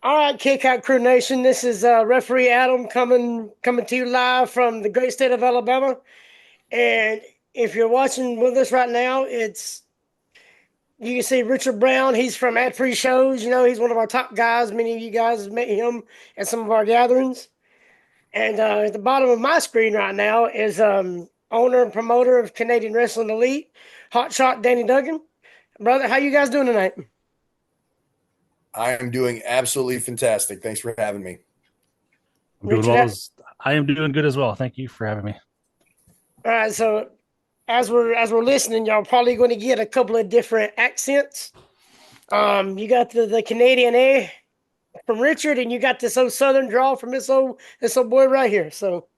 All right, Kick Out Crew Nation. This is referee Adam coming to you live from the great state of Alabama. And if you're watching with us right now, it's you can see Richard Brown. He's from Ad Free Shows. You know, he's one of our top guys. Many of you guys have met him at some of our gatherings. And at the bottom of my screen right now is owner and promoter of Canadian Wrestling Elite, Hotshot Danny Duggan. Brother, how you guys doing tonight? I am doing absolutely fantastic. Thanks for having me. I'm doing well Richard, as I am doing good as well. Thank you for having me. all right, so as we're listening, y'all probably going to get a couple of different accents. You got the Canadian A from Richard, and you got this old Southern drawl from this old boy right here. So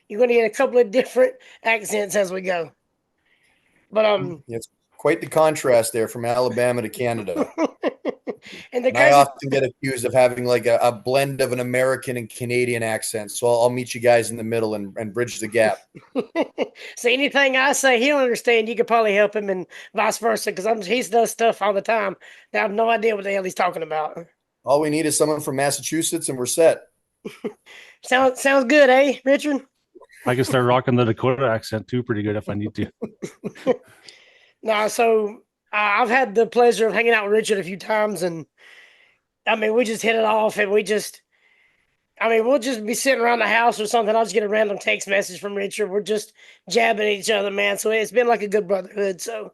you're going to get a couple of different accents as we go. But It's quite the contrast there from Alabama to Canada. and the And I crazy often get accused of having like a blend of an American and Canadian accent. So I'll meet you guys in the middle and bridge the gap. so anything I say he don't understand, you could probably help him, and vice versa, because he does stuff all the time that I have no idea what the hell he's talking about. All we need is someone from Massachusetts and we're set. Sounds good, eh, Richard? I can start rocking the Dakota accent too, pretty good if I need to. No, so I've had the pleasure of hanging out with Richard a few times, and I mean, we just hit it off, and we'll just be sitting around the house or something. I'll just get a random text message from Richard. We're just jabbing at each other, man. So it's been like a good brotherhood. So,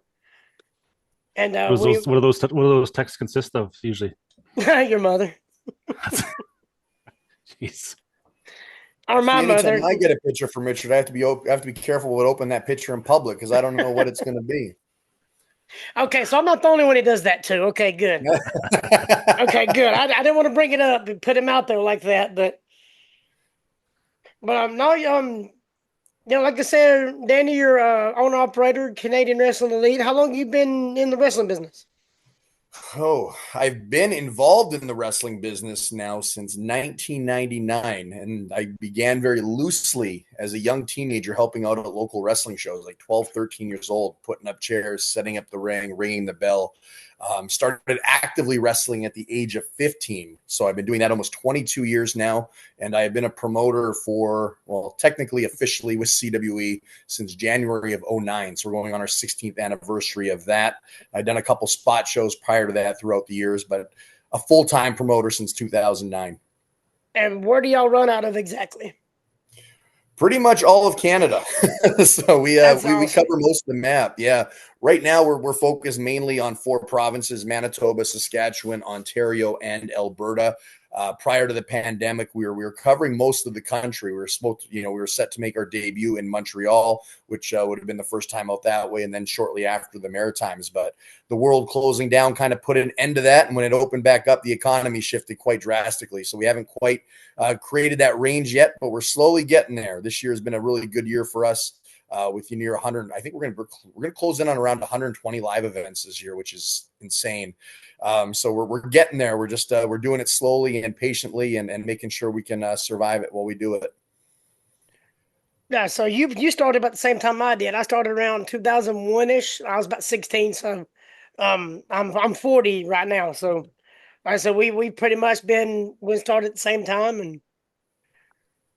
and What do those texts consist of usually? your mother Jeez. or my See, anytime mother. I get a picture from Richard, I have to be careful with opening that picture in public because I don't know what it's going to be. Okay, so I'm not the only one who does that too. Okay, good. Okay, good. I didn't want to bring it up and put him out there like that, but no, like I said, Danny, you're owner operator, Canadian Wrestling Elite. How long you been in the wrestling business? Oh, I've been involved in the wrestling business now since 1999, and I began very loosely as a young teenager helping out at local wrestling shows, like 12, 13 years old, putting up chairs, setting up the ring, ringing the bell. Started actively wrestling at the age of 15. So I've been doing that almost 22 years now. And I have been a promoter for, well, technically officially with CWE since January of '09. So we're going on our 16th anniversary of that. I've done a couple spot shows prior to that throughout the years, but a full-time promoter since 2009. And where do y'all run out of exactly? Pretty much all of Canada. So we That's we awesome. cover most of the map. Yeah. Right now we're focused mainly on four provinces: Manitoba, Saskatchewan, Ontario, and Alberta. Prior to the pandemic, we were covering most of the country. We were supposed to, we were set to make our debut in Montreal, which would have been the first time out that way, and then shortly after the Maritimes. But the world closing down kind of put an end to that, and when it opened back up, the economy shifted quite drastically. So we haven't quite created that range yet, but we're slowly getting there. This year has been a really good year for us. With near 100, I think we're gonna close in on around 120 live events this year, which is insane. So we're getting there. We're just we're doing it slowly and patiently, and making sure we can survive it while we do it. Yeah, so you started about the same time I did. I started around 2001 ish. I was about 16, so I'm 40 right now. So like I said, we pretty much we started at the same time, and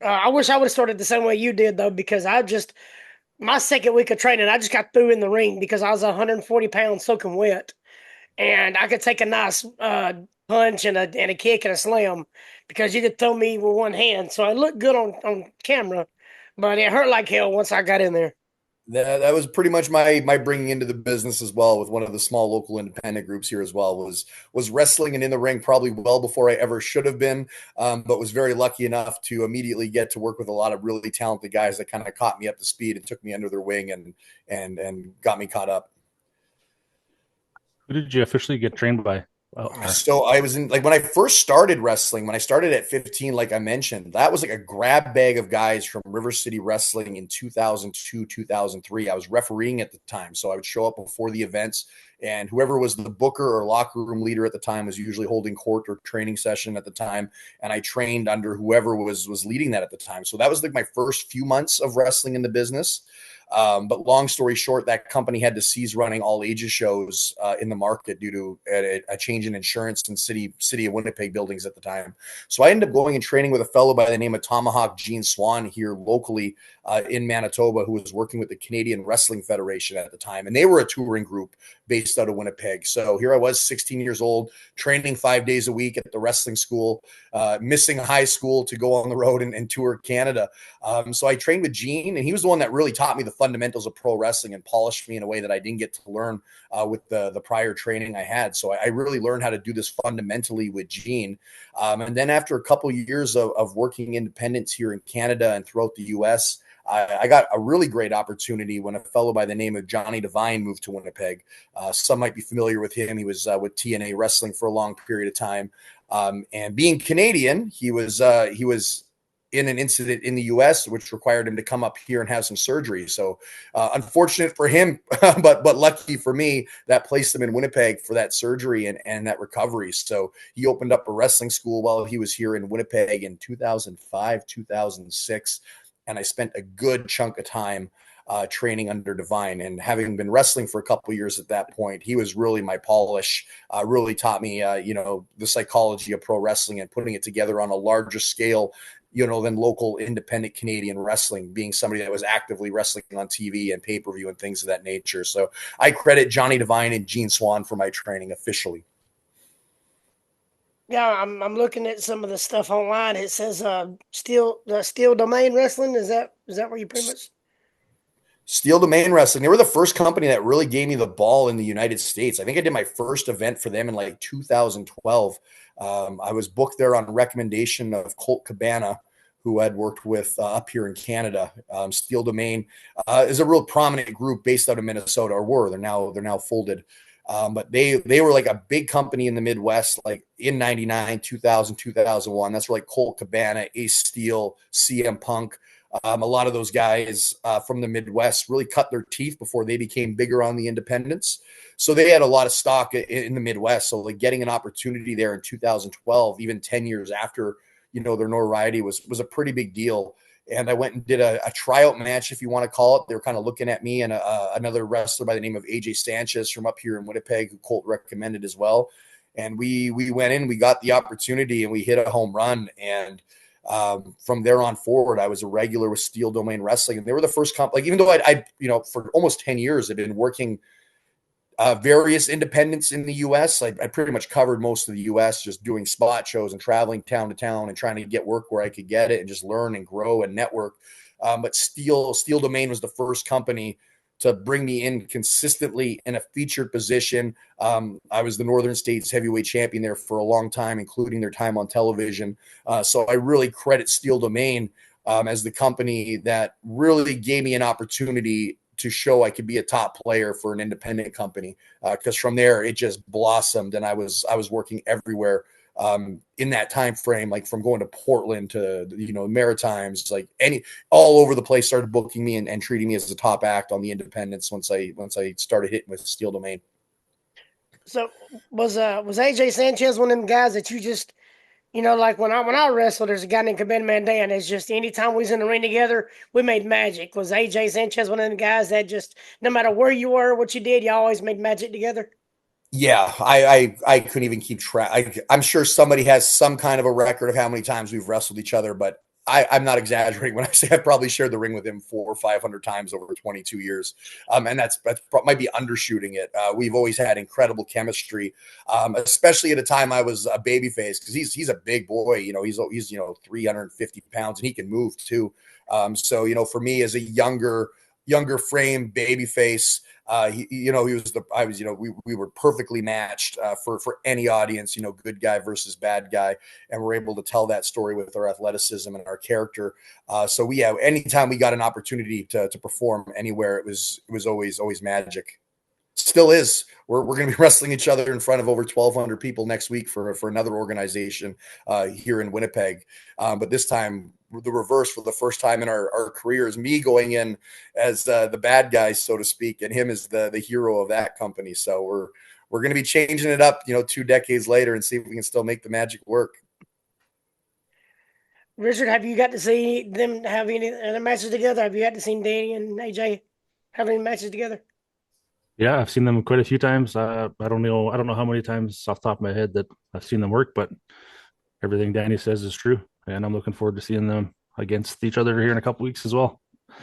I wish I would have started the same way you did though, because my second week of training, I just got through in the ring because I was 140 pounds soaking wet, and I could take a nice punch and a kick and a slam because you could throw me with one hand. So I looked good on camera, but it hurt like hell once I got in there. That was pretty much my bringing into the business as well, with one of the small local independent groups here as well, was wrestling and in the ring probably well before I ever should have been, but was very lucky enough to immediately get to work with a lot of really talented guys that kind of caught me up to speed and took me under their wing and got me caught up. Who did you officially get trained by? So I was in, like, when I first started wrestling, when I started at 15, like I mentioned, that was like a grab bag of guys from River City Wrestling in 2002, 2003. I was refereeing at the time. So I would show up before the events, and whoever was the booker or locker room leader at the time was usually holding court or training session at the time. And I trained under whoever was leading that at the time. So that was like my first few months of wrestling in the business. But long story short, that company had to cease running all ages shows in the market due to a change in insurance in city of Winnipeg buildings at the time. So I ended up going and training with a fellow by the name of Tomahawk Gene Swan here locally in Manitoba, who was working with the Canadian Wrestling Federation at the time. And they were a touring group based out of Winnipeg. So here I was, 16 years old, training 5 days a week at the wrestling school, missing high school to go on the road and tour Canada. So I trained with Gene, and he was the one that really taught me the fundamentals of pro wrestling and polished me in a way that I didn't get to learn with the prior training I had. So I really learned how to do this fundamentally with Gene. And then after a couple of years of working independence here in Canada and throughout the U.S., I got a really great opportunity when a fellow by the name of Johnny Devine moved to Winnipeg. Some might be familiar with him. He was with TNA Wrestling for a long period of time. And being Canadian, he was in an incident in the U.S., which required him to come up here and have some surgery. So unfortunate for him, but lucky for me, that placed him in Winnipeg for that surgery and that recovery. So he opened up a wrestling school while he was here in Winnipeg in 2005, 2006. And I spent a good chunk of time training under Devine. And having been wrestling for a couple of years at that point, he was really my polish, really taught me, the psychology of pro wrestling and putting it together on a larger scale, than local independent Canadian wrestling, being somebody that was actively wrestling on TV and pay-per-view and things of that nature. So I credit Johnny Devine and Gene Swan for my training officially. Yeah, I'm looking at some of the stuff online. It says Steel Domain Wrestling. Is that where you pretty much? Steel Domain Wrestling. They were the first company that really gave me the ball in the United States. I think I did my first event for them in like 2012. I was booked there on recommendation of Colt Cabana, who I'd worked with up here in Canada. Steel Domain is a real prominent group based out of Minnesota, or were. They're now folded. But they were like a big company in the Midwest, like in 99, 2000, 2001. That's where like Colt Cabana, Ace Steel, CM Punk, a lot of those guys from the Midwest really cut their teeth before they became bigger on the independents. So they had a lot of stock in the Midwest. So like getting an opportunity there in 2012, even 10 years after, their notoriety was a pretty big deal. And I went and did a tryout match, if you want to call it. They were kind of looking at me and another wrestler by the name of AJ Sanchez from up here in Winnipeg, who Colt recommended as well. And we went in, we got the opportunity, and we hit a home run. And from there on forward, I was a regular with Steel Domain Wrestling. And they were the first company, like, even though I for almost 10 years, I've been working various independents in the U.S. I pretty much covered most of the U.S. just doing spot shows and traveling town to town and trying to get work where I could get it and just learn and grow and network. But Steel Domain was the first company to bring me in consistently in a featured position. I was the Northern States heavyweight champion there for a long time, including their time on television. So I really credit Steel Domain as the company that really gave me an opportunity to show I could be a top player for an independent company. Because from there it just blossomed, and I was working everywhere in that time frame, like from going to Portland to Maritimes, like all over the place, started booking me and treating me as a top act on the independents once I started hitting with Steel Domain. So was AJ Sanchez one of them guys that you just like when I wrestled, there's a guy named Cabin Mandan. It's just anytime we was in the ring together, we made magic. Was AJ Sanchez one of them guys that just no matter where you were, what you did, you always made magic together? Yeah, I couldn't even keep track. I'm sure somebody has some kind of a record of how many times we've wrestled each other, but I'm not exaggerating when I say I probably shared the ring with him 400 or 500 times over 22 years. And that's might be undershooting it. We've always had incredible chemistry, especially at a time I was a babyface, because he's a big boy. He's 350 pounds, and he can move too. So for me as a younger frame babyface, he was we were perfectly matched for any audience, good guy versus bad guy, and we're able to tell that story with our athleticism and our character. So anytime we got an opportunity to perform anywhere, it was always magic. Still is. We're going to be wrestling each other in front of over 1,200 people next week for another organization here in Winnipeg. But this time, the reverse, for the first time in our careers, me going in as the bad guy, so to speak, and him as the hero of that company. So we're going to be changing it up, 2 decades later, and see if we can still make the magic work. Richard, have you got to see them have any other matches together? Have you got to see Danny and AJ? have any matches together? Yeah, I've seen them quite a few times. I don't know how many times off the top of my head that I've seen them work, but everything Danny says is true, and I'm looking forward to seeing them against each other here in a couple weeks as well.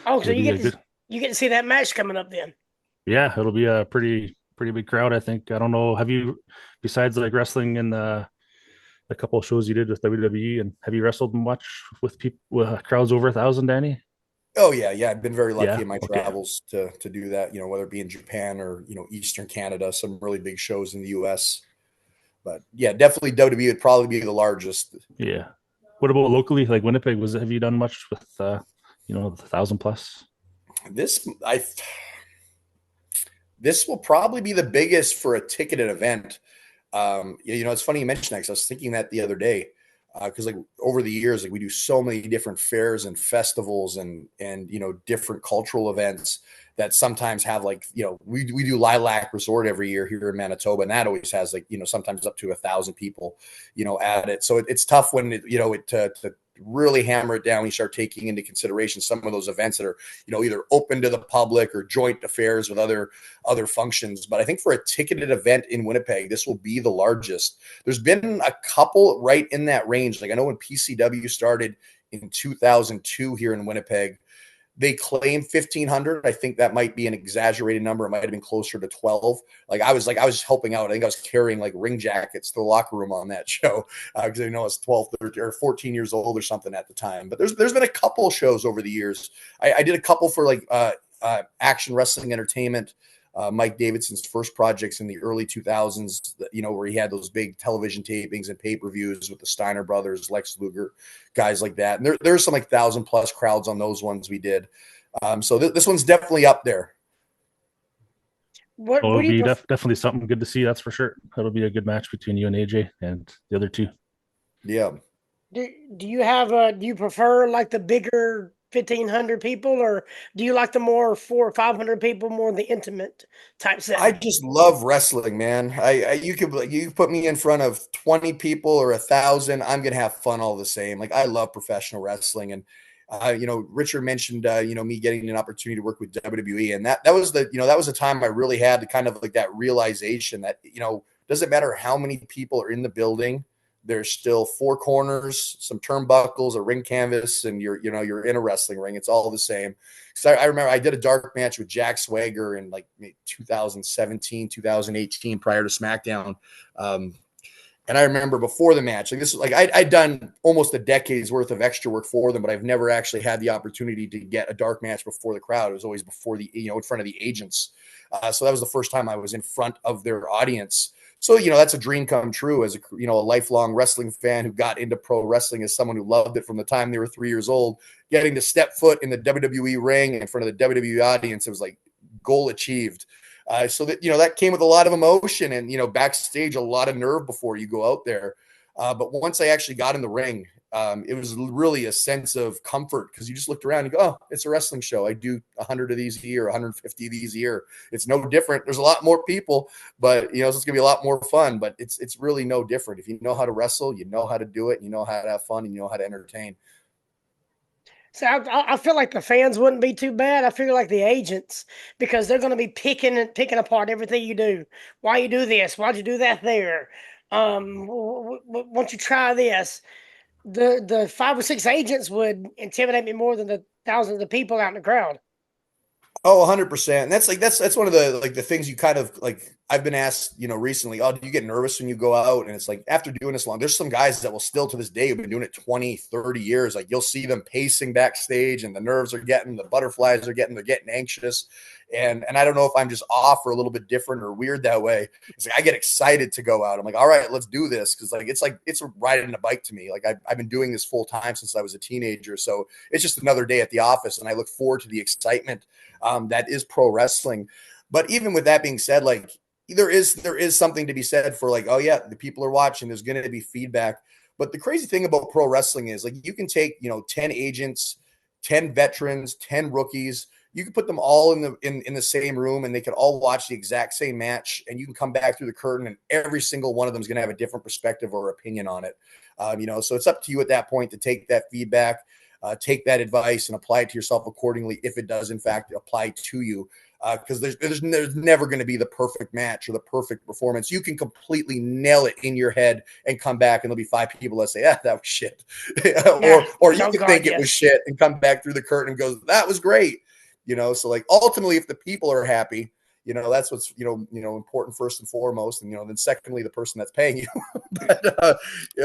Oh, so It'll be a good, you get to see that match coming up then. yeah, it'll be a pretty big crowd, I think. I don't know. Have you, besides like wrestling in the couple of shows you did with WWE, and have you wrestled much with people with crowds over 1,000, Danny? Oh yeah. I've been very lucky Yeah. in my Okay. travels to do that. Whether it be in Japan or Eastern Canada, some really big shows in the U.S. But yeah, definitely WWE would probably be the largest. Yeah. What about locally, like Winnipeg? Have you done much with the 1,000 plus? This I this will probably be the biggest for a ticketed event. It's funny you mentioned that because I was thinking that the other day. Because like over the years, like we do so many different fairs and festivals and different cultural events that sometimes have like we do Lilac Resort every year here in Manitoba, and that always has like sometimes up to 1,000 people at it. So it's tough when to really hammer it down. You start taking into consideration some of those events that are either open to the public or joint affairs with other functions. But I think for a ticketed event in Winnipeg, this will be the largest. There's been a couple right in that range. Like I know when PCW started in 2002 here in Winnipeg, they claim 1,500. I think that might be an exaggerated number. It might have been closer to 12. I was helping out. I think I was carrying like ring jackets to the locker room on that show because I was 12, 13, or 14 years old or something at the time. But there's been a couple of shows over the years. I did a couple for like Action Wrestling Entertainment. Mike Davidson's first projects in the early 2000s, where he had those big television tapings and pay-per-views with the Steiner brothers, Lex Luger, guys like that. And there's some like 1,000 plus crowds on those ones we did. So this one's definitely up there. Well, What it'll do you be prefer? definitely something good to see. That's for sure. It'll be a good match between you and AJ and the other two. Yeah. Do you have do you prefer like the bigger 1,500 people, or do you like the more 400 or 500 people, more the intimate type I setting? just love wrestling, man. You put me in front of 20 people or 1,000, I'm gonna have fun all the same. Like I love professional wrestling, and Richard mentioned me getting an opportunity to work with WWE, and that was that was a time I really had to kind of like that realization that doesn't matter how many people are in the building, there's still four corners, some turnbuckles, a ring canvas, and you're in a wrestling ring. It's all the same. So I remember I did a dark match with Jack Swagger in like 2017, 2018, prior to SmackDown. And I remember before the match, like this was like I'd done almost a decade's worth of extra work for them, but I've never actually had the opportunity to get a dark match before the crowd. It was always before in front of the agents. So that was the first time I was in front of their audience. So that's a dream come true as a lifelong wrestling fan who got into pro wrestling as someone who loved it from the time they were 3 years old. Getting to step foot in the WWE ring in front of the WWE audience, it was like goal achieved. So that came with a lot of emotion and backstage a lot of nerve before you go out there. But once I actually got in the ring, it was really a sense of comfort because you just looked around and you go, oh, it's a wrestling show. I do 100 of these a year, 150 of these a year. It's no different. There's a lot more people, but so it's gonna be a lot more fun. But it's really no different. If you know how to wrestle, you know how to do it, you know how to have fun, and you know how to entertain. So I feel like the fans wouldn't be too bad. I feel like the agents, because they're going to be picking apart everything you do. Why you do this? Why'd you do that there? Won't you try this? The 5 or 6 agents would intimidate me more than the thousands of people out in the crowd. Oh, 100%. And that's one of the like the things you kind of like I've been asked, recently, oh, do you get nervous when you go out? And it's like after doing this long, there's some guys that will still to this day have been doing it 20, 30 years. Like you'll see them pacing backstage and the nerves are getting, the butterflies are getting, they're getting anxious. And I don't know if I'm just off or a little bit different or weird that way. It's like I get excited to go out. I'm like, all right, let's do this. Cause it's riding a bike to me. Like I've been doing this full time since I was a teenager. So it's just another day at the office. And I look forward to the excitement that is pro wrestling. But even with that being said, like there is something to be said for like, oh yeah, the people are watching. There's going to be feedback. But the crazy thing about pro wrestling is like you can take 10 agents, 10 veterans, 10 rookies. You can put them all in the same room and they can all watch the exact same match. And you can come back through the curtain and every single one of them is going to have a different perspective or opinion on it. So it's up to you at that point to take that feedback. take that advice and apply it to yourself accordingly if it does in fact apply to you. Because there's never going to be the perfect match or the perfect performance. You can completely nail it in your head and come back, and there'll be 5 people that say, "Yeah, that was shit," or you can think it was shit and come back through the curtain and goes, "That was great." So like ultimately, if the people are happy, that's what's important first and foremost, and then secondly, the person that's paying you.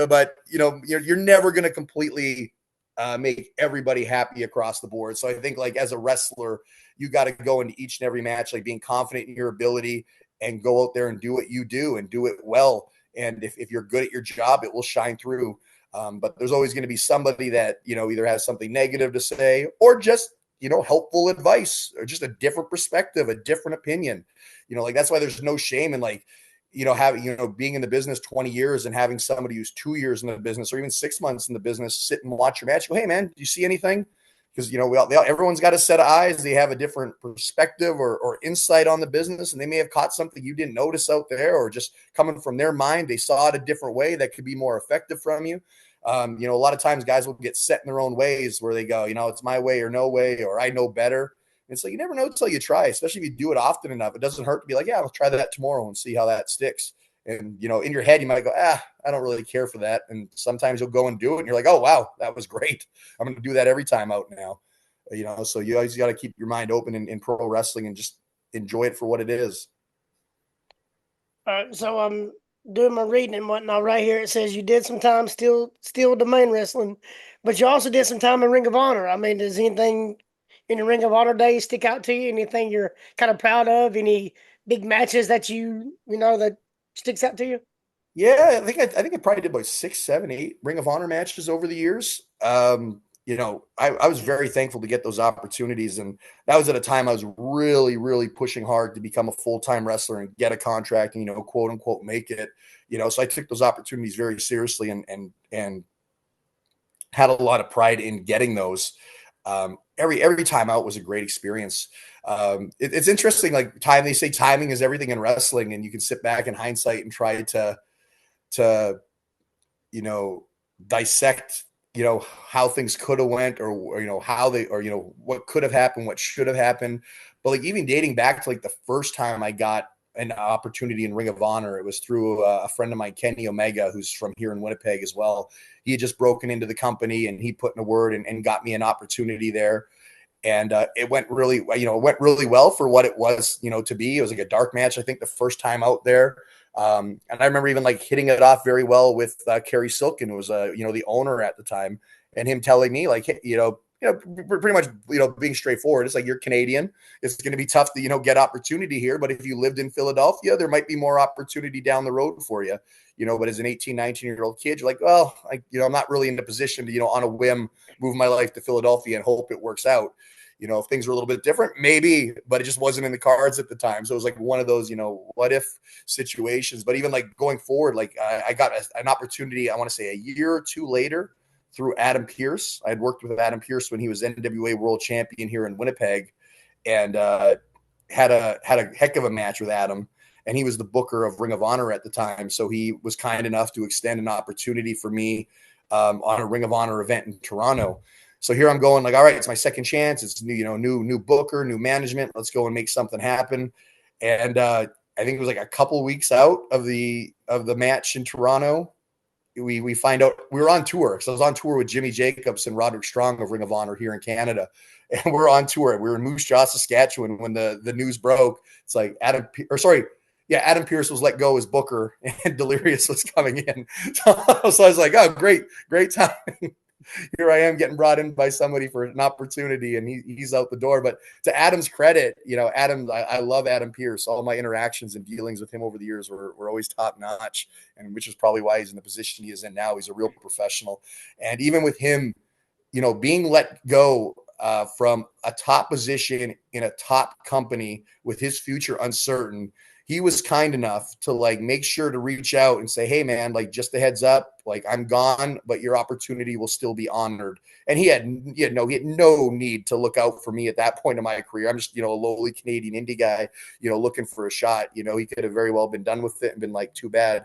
but you're never going to completely make everybody happy across the board. So I think like as a wrestler, you got to go into each and every match like being confident in your ability and go out there and do what you do and do it well. And if you're good at your job, it will shine through. But there's always going to be somebody that either has something negative to say or just helpful advice or just a different perspective, a different opinion. Like that's why there's no shame in like having being in the business 20 years and having somebody who's 2 years in the business or even 6 months in the business sit and watch your match. Go, hey man, do you see anything? Because everyone's got a set of eyes. They have a different perspective or insight on the business, and they may have caught something you didn't notice out there, or just coming from their mind, they saw it a different way that could be more effective from you. A lot of times guys will get set in their own ways where they go, it's my way or no way, or I know better. And so you never know until you try, especially if you do it often enough. It doesn't hurt to be like, yeah, I'll try that tomorrow and see how that sticks. And, in your head, you might go, I don't really care for that. And sometimes you'll go and do it and you're like, oh, wow, that was great. I'm going to do that every time out now. So you always got to keep your mind open in pro wrestling and just enjoy it for what it is. So I'm doing my reading and whatnot. Right here, it says you did some time still domain wrestling, but you also did some time in Ring of Honor. I mean, does anything in the Ring of Honor days stick out to you? Anything you're kind of proud of? Any big matches that that sticks out to you? Yeah, I think I probably did about 6, 7, 8 Ring of Honor matches over the years. I was very thankful to get those opportunities, and that was at a time I was really, really pushing hard to become a full-time wrestler and get a contract and quote unquote make it. So I took those opportunities very seriously and had a lot of pride in getting those. Every time out was a great experience. It's interesting, like they say timing is everything in wrestling, and you can sit back in hindsight and try to dissect how things could have went, or how they, or what could have happened, what should have happened. But like even dating back to like the first time I got an opportunity in Ring of Honor, it was through a friend of mine, Kenny Omega, who's from here in Winnipeg as well. He had just broken into the company and he put in a word and got me an opportunity there. And it went really well for what it was, to be. It was like a dark match, I think, the first time out there. And I remember even like hitting it off very well with Kerry Silken, who was the owner at the time, and him telling me like, pretty much, being straightforward. It's like, you're Canadian. It's going to be tough to, get opportunity here. But if you lived in Philadelphia, there might be more opportunity down the road for you, but as an 18, 19-year-old kid, you're like, well, I'm not really in a position to, on a whim, move my life to Philadelphia and hope it works out. If things were a little bit different, maybe, but it just wasn't in the cards at the time. So it was like one of those, what if situations. But even like going forward, like I got an opportunity, I want to say a year or two later, through Adam Pearce. I had worked with Adam Pearce when he was NWA World Champion here in Winnipeg, and had a heck of a match with Adam. And he was the booker of Ring of Honor at the time. So he was kind enough to extend an opportunity for me on a Ring of Honor event in Toronto. So here I'm going like, all right, it's my second chance. It's new booker, new management. Let's go and make something happen. And I think it was like a couple weeks out of the match in Toronto, we find out we were on tour. So I was on tour with Jimmy Jacobs and Roderick Strong of Ring of Honor here in Canada. And we're on tour. We were in Moose Jaw, Saskatchewan when the news broke. It's like Adam Pearce was let go as booker and Delirious was coming in. So I was like, oh, great timing. Here I am getting brought in by somebody for an opportunity, and he's out the door. But to Adam's credit, Adam, I love Adam Pearce. All my interactions and dealings with him over the years were always top notch, and which is probably why he's in the position he is in now. He's a real professional. And even with him, being let go from a top position in a top company with his future uncertain, he was kind enough to like make sure to reach out and say, hey man, like just a heads up, like I'm gone, but your opportunity will still be honored. And he had no need to look out for me at that point in my career. I'm just, a lowly Canadian indie guy, looking for a shot. He could have very well been done with it and been like, too bad.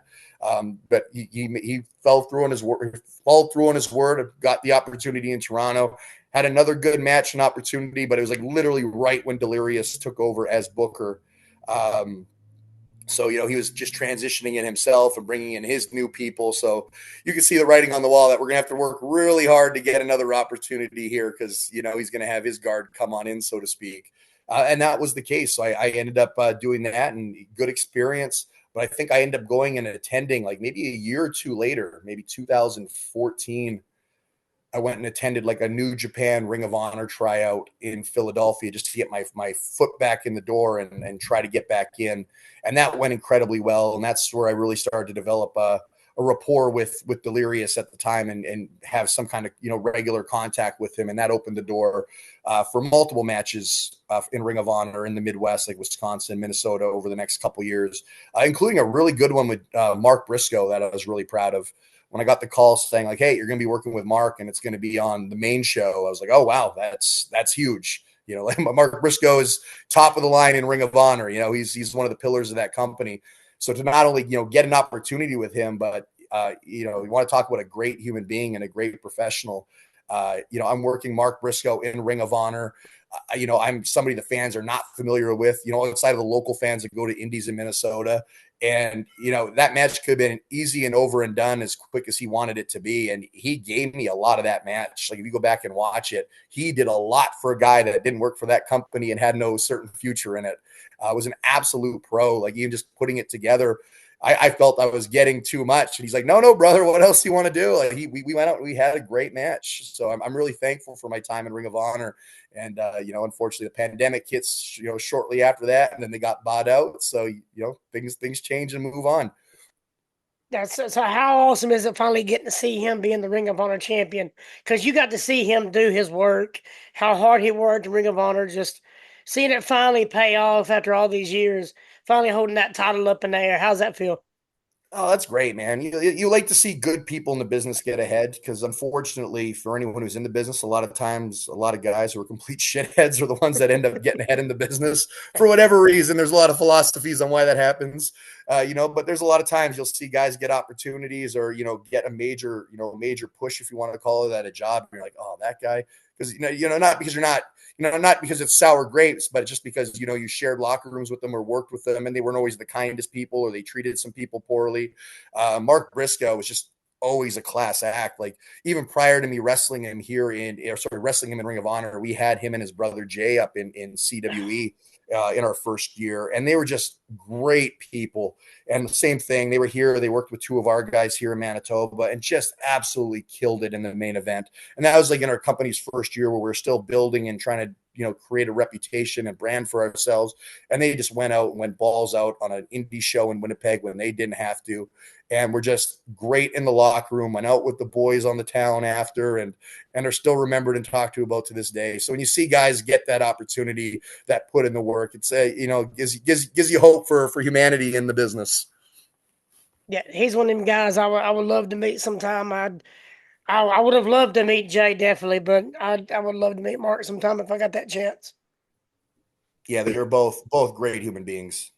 But he fell through on his word, got the opportunity in Toronto, had another good match and opportunity, but it was like literally right when Delirious took over as Booker. So, he was just transitioning in himself and bringing in his new people. So you can see the writing on the wall that we're going to have to work really hard to get another opportunity here because, he's going to have his guard come on in, so to speak. And that was the case. So I ended up doing that, and good experience. But I think I ended up going and attending like maybe a year or two later, maybe 2014. I went and attended like a New Japan Ring of Honor tryout in Philadelphia just to get my foot back in the door and try to get back in. And that went incredibly well. And that's where I really started to develop a rapport with Delirious at the time and have some kind of, regular contact with him. And that opened the door for multiple matches in Ring of Honor in the Midwest, like Wisconsin, Minnesota, over the next couple years, including a really good one with Mark Briscoe that I was really proud of. When I got the call saying like, hey, you're going to be working with Mark and it's going to be on the main show, I was like, oh, wow, that's huge. Like Mark Briscoe is top of the line in Ring of Honor. He's one of the pillars of that company. So to not only, get an opportunity with him, but, you want to talk about a great human being and a great professional. I'm working Mark Briscoe in Ring of Honor. I'm somebody the fans are not familiar with, outside of the local fans that go to Indies in Minnesota. And, that match could have been easy and over and done as quick as he wanted it to be. And he gave me a lot of that match. Like if you go back and watch it, he did a lot for a guy that didn't work for that company and had no certain future in it. Was an absolute pro, like even just putting it together. I felt I was getting too much. And he's like, no, brother, what else do you want to do? Like we went out and we had a great match. So I'm really thankful for my time in Ring of Honor. And, unfortunately the pandemic hits, shortly after that, and then they got bought out. So, things change and move on. So how awesome is it finally getting to see him being the Ring of Honor champion? Because you got to see him do his work, how hard he worked in Ring of Honor, just seeing it finally pay off after all these years, finally holding that title up in the air. How's that feel? Oh, that's great, man. You like to see good people in the business get ahead because, unfortunately, for anyone who's in the business, a lot of times, a lot of guys who are complete shitheads are the ones that end up getting ahead in the business for whatever reason. There's a lot of philosophies on why that happens, but there's a lot of times you'll see guys get opportunities or, get a major push, if you want to call it that, a job. And you're like, oh, that guy. Because, not because you're not, not because it's sour grapes, but just because, you shared locker rooms with them or worked with them and they weren't always the kindest people or they treated some people poorly. Mark Briscoe was just always a class act. Like even prior to me wrestling him in Ring of Honor, we had him and his brother Jay up in CWE in our first year, and they were just great people. And the same thing, they were here, they worked with two of our guys here in Manitoba and just absolutely killed it in the main event. And that was like in our company's first year where we're still building and trying to create a reputation and brand for ourselves. And they just went out and went balls out on an indie show in Winnipeg when they didn't have to. And we're just great in the locker room, went out with the boys on the town after and are still remembered and talked to about to this day. So when you see guys get that opportunity, that put in the work, it's gives you hope for humanity in the business. Yeah, he's one of them guys I would love to meet sometime. I would have loved to meet Jay, definitely, but I would love to meet Mark sometime if I got that chance. Yeah, they're both great human beings.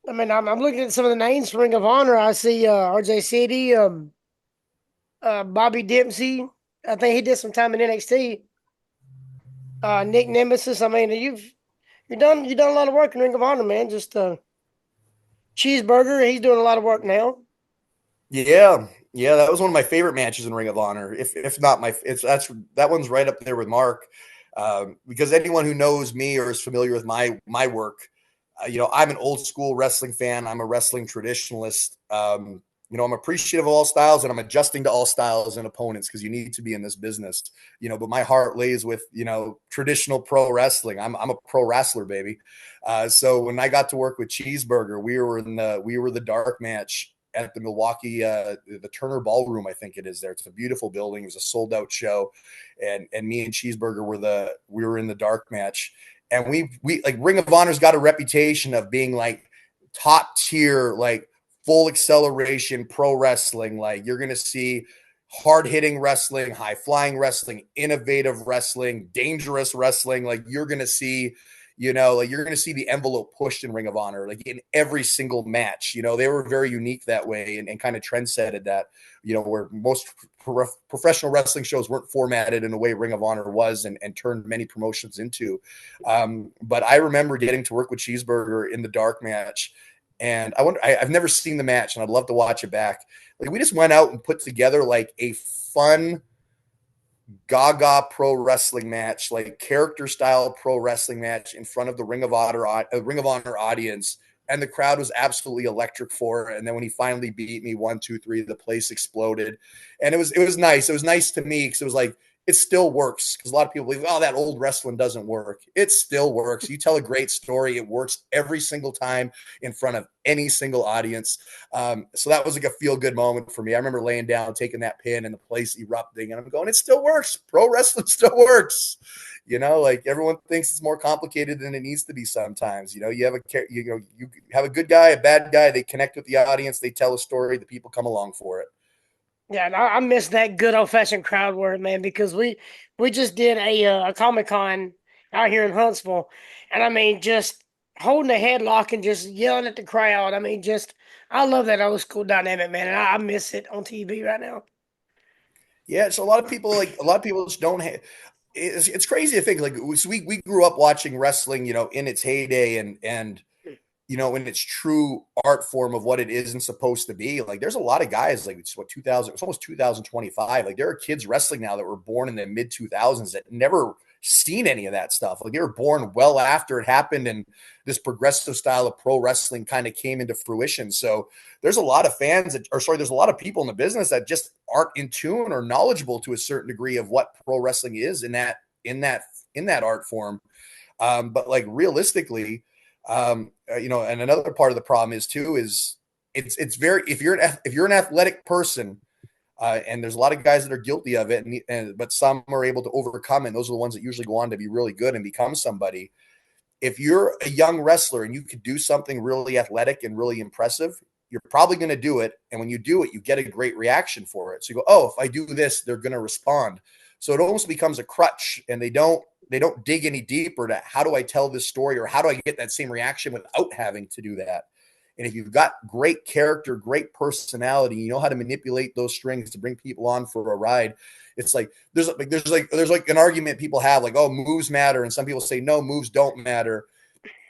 I mean, I'm looking at some of the names for Ring of Honor. I see RJ City, Bobby Dempsey. I think he did some time in NXT. Nick Nemesis. I mean, you've done a lot of work in Ring of Honor, man. Just Cheeseburger. He's doing a lot of work now. Yeah, that was one of my favorite matches in Ring of Honor. If not that one's right up there with Mark, because anyone who knows me or is familiar with my work, I'm an old school wrestling fan. I'm a wrestling traditionalist. I'm appreciative of all styles and I'm adjusting to all styles and opponents because you need to be in this business, but my heart lays with, traditional pro wrestling. I'm a pro wrestler, baby. So when I got to work with Cheeseburger, we were the dark match at the Milwaukee, the Turner Ballroom, I think it is there. It's a beautiful building. It was a sold out show. And me and Cheeseburger were in the dark match. And we like Ring of Honor's got a reputation of being like top tier, like full acceleration pro wrestling. Like you're going to see hard hitting wrestling, high flying wrestling, innovative wrestling, dangerous wrestling. Like you're going to see, Like you're going to see the envelope pushed in Ring of Honor, like in every single match. They were very unique that way and kind of trendsetted that, where most professional wrestling shows weren't formatted in a way Ring of Honor was and turned many promotions into. But I remember getting to work with Cheeseburger in the dark match. And I've never seen the match and I'd love to watch it back. Like we just went out and put together like a fun Gaga pro wrestling match, like character style pro wrestling match in front of the Ring of Honor audience. And the crowd was absolutely electric for it. And then when he finally beat me 1, 2, 3, the place exploded. And it was nice. It was nice to me because it was like, it still works. Because a lot of people believe, oh, that old wrestling doesn't work. It still works. You tell a great story. It works every single time in front of any single audience. So that was like a feel-good moment for me. I remember laying down, taking that pin and the place erupting. And I'm going, it still works. Pro wrestling still works. Like everyone thinks it's more complicated than it needs to be sometimes. You have a good guy, a bad guy. They connect with the audience. They tell a story. The people come along for it. Yeah, and I miss that good old fashioned crowd work, man, because we just did a Comic-Con out here in Huntsville, and I mean, just holding a headlock and just yelling at the crowd. I mean, I love that old school dynamic, man, and I miss it on TV right now. Yeah, so a lot of people just don't have. It's crazy to think like so we grew up watching wrestling, in its heyday and in its true art form of what it is and supposed to be. Like there's a lot of guys like it's 2000, it's almost 2025. Like there are kids wrestling now that were born in the mid 2000s that never seen any of that stuff. Like they were born well after it happened and this progressive style of pro wrestling kind of came into fruition. So there's a lot of there's a lot of people in the business that just aren't in tune or knowledgeable to a certain degree of what pro wrestling is in that art form. But like realistically, and another part of the problem is it's very, if you're an athletic person, and there's a lot of guys that are guilty of it, but some are able to overcome it. And those are the ones that usually go on to be really good and become somebody. If you're a young wrestler and you could do something really athletic and really impressive, you're probably going to do it. And when you do it, you get a great reaction for it. So you go, oh, if I do this, they're going to respond. So it almost becomes a crutch, and they don't dig any deeper to how do I tell this story or how do I get that same reaction without having to do that. And if you've got great character, great personality, you know how to manipulate those strings to bring people on for a ride. It's like there's like an argument people have like, oh, moves matter, and some people say no, moves don't matter.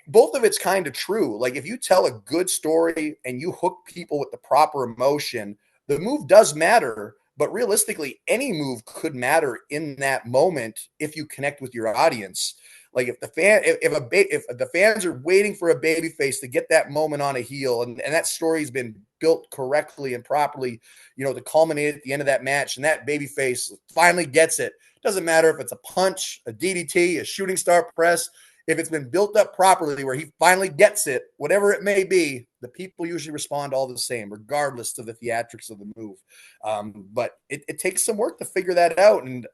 Both of it's kind of true. Like if you tell a good story and you hook people with the proper emotion, the move does matter. But realistically, any move could matter in that moment if you connect with your audience. Like if the fans are waiting for a baby face to get that moment on a heel, and that story's been built correctly and properly, to culminate at the end of that match, and that baby face finally gets it. Doesn't matter if it's a punch, a DDT, a shooting star press. If it's been built up properly where he finally gets it, whatever it may be, the people usually respond all the same, regardless of the theatrics of the move. But it takes some work to figure that out. And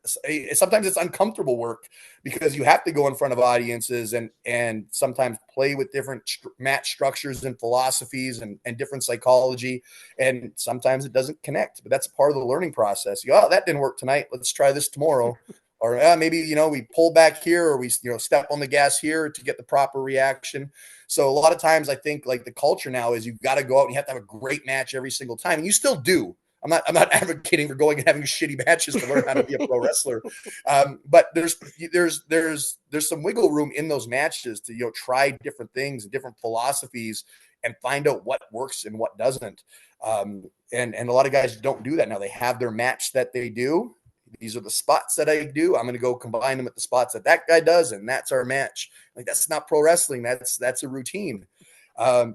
sometimes it's uncomfortable work because you have to go in front of audiences and sometimes play with different match structures and philosophies and different psychology. And sometimes it doesn't connect, but that's part of the learning process. You go, oh, that didn't work tonight. Let's try this tomorrow. Or maybe, we pull back here or we, step on the gas here to get the proper reaction. So a lot of times I think like the culture now is you've got to go out and you have to have a great match every single time. And you still do. I'm not advocating for going and having shitty matches to learn how to be a pro wrestler. But there's some wiggle room in those matches to, try different things and different philosophies and find out what works and what doesn't. And a lot of guys don't do that now. They have their match that they do. These are the spots that I do. I'm going to go combine them with the spots that guy does, and that's our match. Like that's not pro wrestling. That's a routine,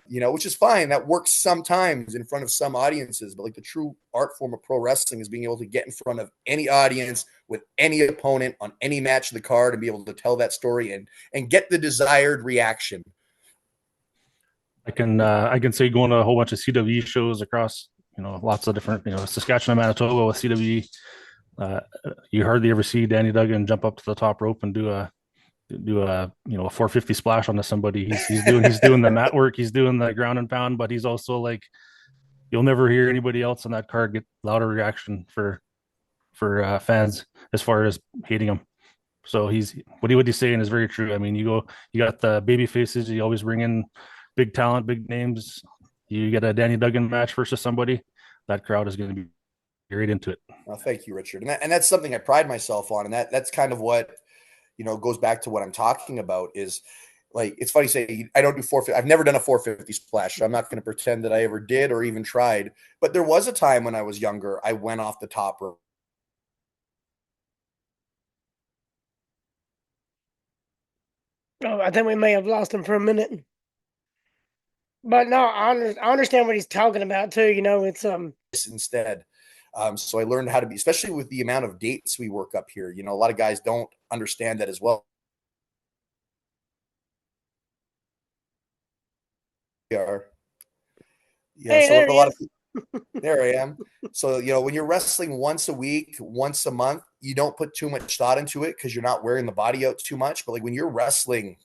which is fine. That works sometimes in front of some audiences, but like the true art form of pro wrestling is being able to get in front of any audience with any opponent on any match of the card and be able to tell that story and get the desired reaction. I can say going to a whole bunch of CW shows across, lots of different, Saskatchewan, Manitoba with CW. You hardly ever see Danny Duggan jump up to the top rope and do a 450 splash onto somebody. He's doing the mat work, he's doing the ground and pound, but he's also like, you'll never hear anybody else on that card get louder reaction for fans as far as hating him. So what he's saying is very true. I mean, you got the baby faces. You always bring in big talent, big names. You get a Danny Duggan match versus somebody, that crowd is going to be right into it. Well, thank you, Richard. And that's something I pride myself on. And that's kind of what, goes back to what I'm talking about is like, it's funny to say I don't do 450. I've never done a 450 splash. So I'm not going to pretend that I ever did or even tried. But there was a time when I was younger, I went off the top rope. Oh, I think we may have lost him for a minute. But no, I understand what he's talking about too. It's Instead. So I learned how to be, especially with the amount of dates we work up here. A lot of guys don't understand that as well. Yeah, hey, so there a he lot of is. there I am. So, when you're wrestling once a week, once a month, you don't put too much thought into it because you're not wearing the body out too much. But like when you're wrestling,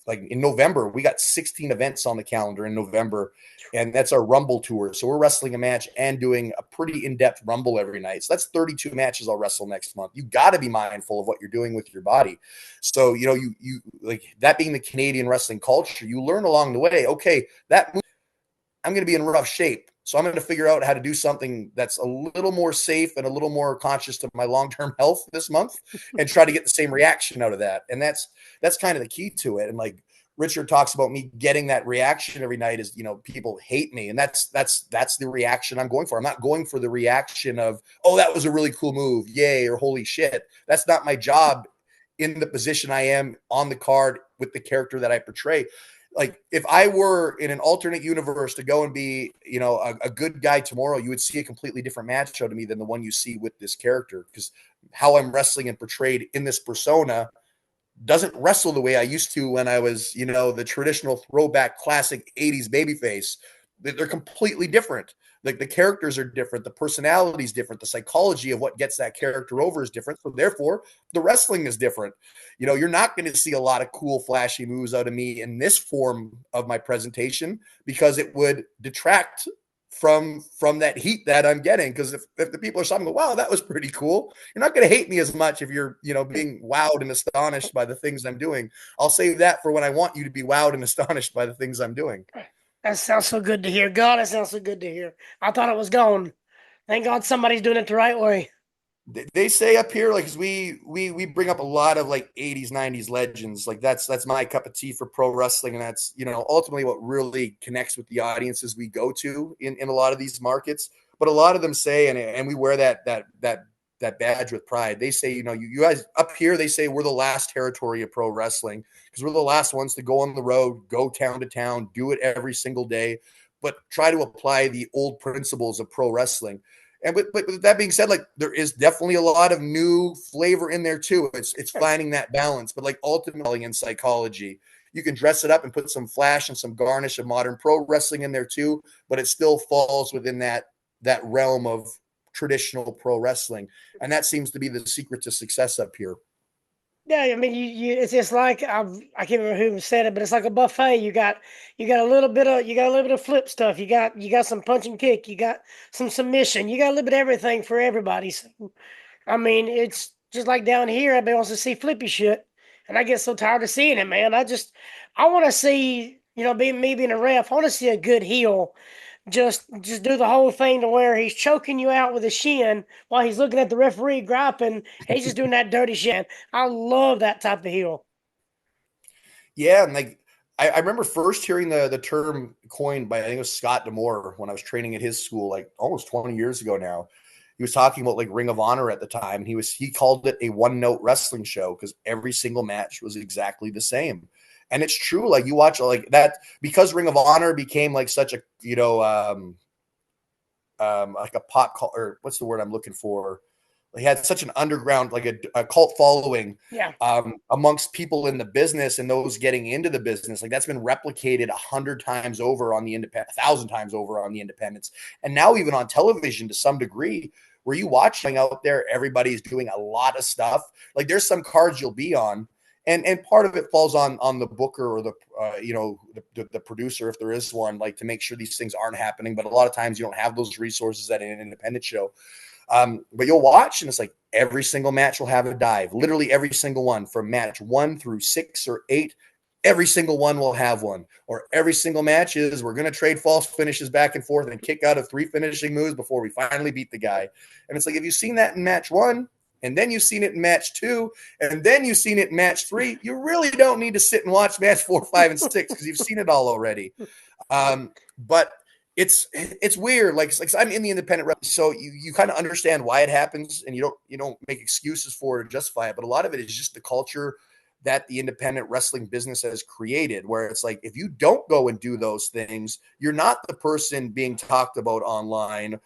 like in November, we got 16 events on the calendar in November, and that's our Rumble tour. So we're wrestling a match and doing a pretty in-depth Rumble every night. So that's 32 matches I'll wrestle next month. You got to be mindful of what you're doing with your body. So, you like that being the Canadian wrestling culture, you learn along the way, okay, that move, I'm going to be in rough shape. So I'm going to figure out how to do something that's a little more safe and a little more conscious to my long-term health this month and try to get the same reaction out of that. And that's kind of the key to it. And like Richard talks about me getting that reaction every night is, people hate me. And that's the reaction I'm going for. I'm not going for the reaction of, oh, that was a really cool move. Yay. Or holy shit. That's not my job in the position I am on the card with the character that I portray. Like if I were in an alternate universe to go and be, a good guy tomorrow, you would see a completely different match show to me than the one you see with this character, because how I'm wrestling and portrayed in this persona doesn't wrestle the way I used to when I was, the traditional throwback classic 80s babyface. They're completely different. Like the characters are different, the personality is different, the psychology of what gets that character over is different. So therefore, the wrestling is different. You're not going to see a lot of cool, flashy moves out of me in this form of my presentation because it would detract from that heat that I'm getting. Because if the people are something, wow, that was pretty cool. You're not going to hate me as much if you're, being wowed and astonished by the things I'm doing. I'll save that for when I want you to be wowed and astonished by the things I'm doing. That sounds so good to hear. God, that sounds so good to hear. I thought it was gone. Thank God somebody's doing it the right way. They say up here, like, 'cause we bring up a lot of like 80s, 90s legends. Like that's my cup of tea for pro wrestling. And that's, ultimately what really connects with the audiences we go to in a lot of these markets. But a lot of them say, and we wear that badge with pride. They say, you guys up here, they say we're the last territory of pro wrestling because we're the last ones to go on the road, go town to town, do it every single day, but try to apply the old principles of pro wrestling. And but with that being said, like there is definitely a lot of new flavor in there too. It's finding that balance, but like ultimately in psychology, you can dress it up and put some flash and some garnish of modern pro wrestling in there too, but it still falls within that realm of traditional pro wrestling, and that seems to be the secret to success up here. Yeah, I mean, it's just like I can't remember who said it, but it's like a buffet. You got a little bit of flip stuff. You got some punch and kick. You got some submission. You got a little bit of everything for everybody. So, I mean, it's just like down here. Everybody wants to see flippy shit, and I get so tired of seeing it, man. I want to see, being a ref. I want to see a good heel just do the whole thing to where he's choking you out with a shin while he's looking at the referee griping. And he's just doing that dirty shit. I love that type of heel. Yeah, and like I remember first hearing the term coined by I think it was Scott Demore when I was training at his school, like almost 20 years ago now. He was talking about like Ring of Honor at the time. And he called it a one note wrestling show because every single match was exactly the same. And it's true. Like you watch like that because Ring of Honor became like such a, like a pop cult, or what's the word I'm looking for? He had such an underground, like a cult following Yeah. amongst people in the business and those getting into the business. Like that's been replicated 100 times over on the independent, 1,000 times over on the independents. And now even on television to some degree, where you watching out there, everybody's doing a lot of stuff. Like there's some cards you'll be on. And part of it falls on the booker or the producer, if there is one, like to make sure these things aren't happening. But a lot of times you don't have those resources at an independent show. But you'll watch, and it's like every single match will have a dive. Literally every single one, from match 1 through 6 or 8. Every single one will have one. Or every single match is we're going to trade false finishes back and forth and kick out of 3 finishing moves before we finally beat the guy. And it's like, if you've seen that in match 1, and then you've seen it in match 2, and then you've seen it in match 3, you really don't need to sit and watch match 4, 5, and 6 because you've seen it all already. But it's weird. Like I'm in the independent, so you kind of understand why it happens, and you don't make excuses for it or justify it. But a lot of it is just the culture that the independent wrestling business has created, where it's like, if you don't go and do those things, you're not the person being talked about online.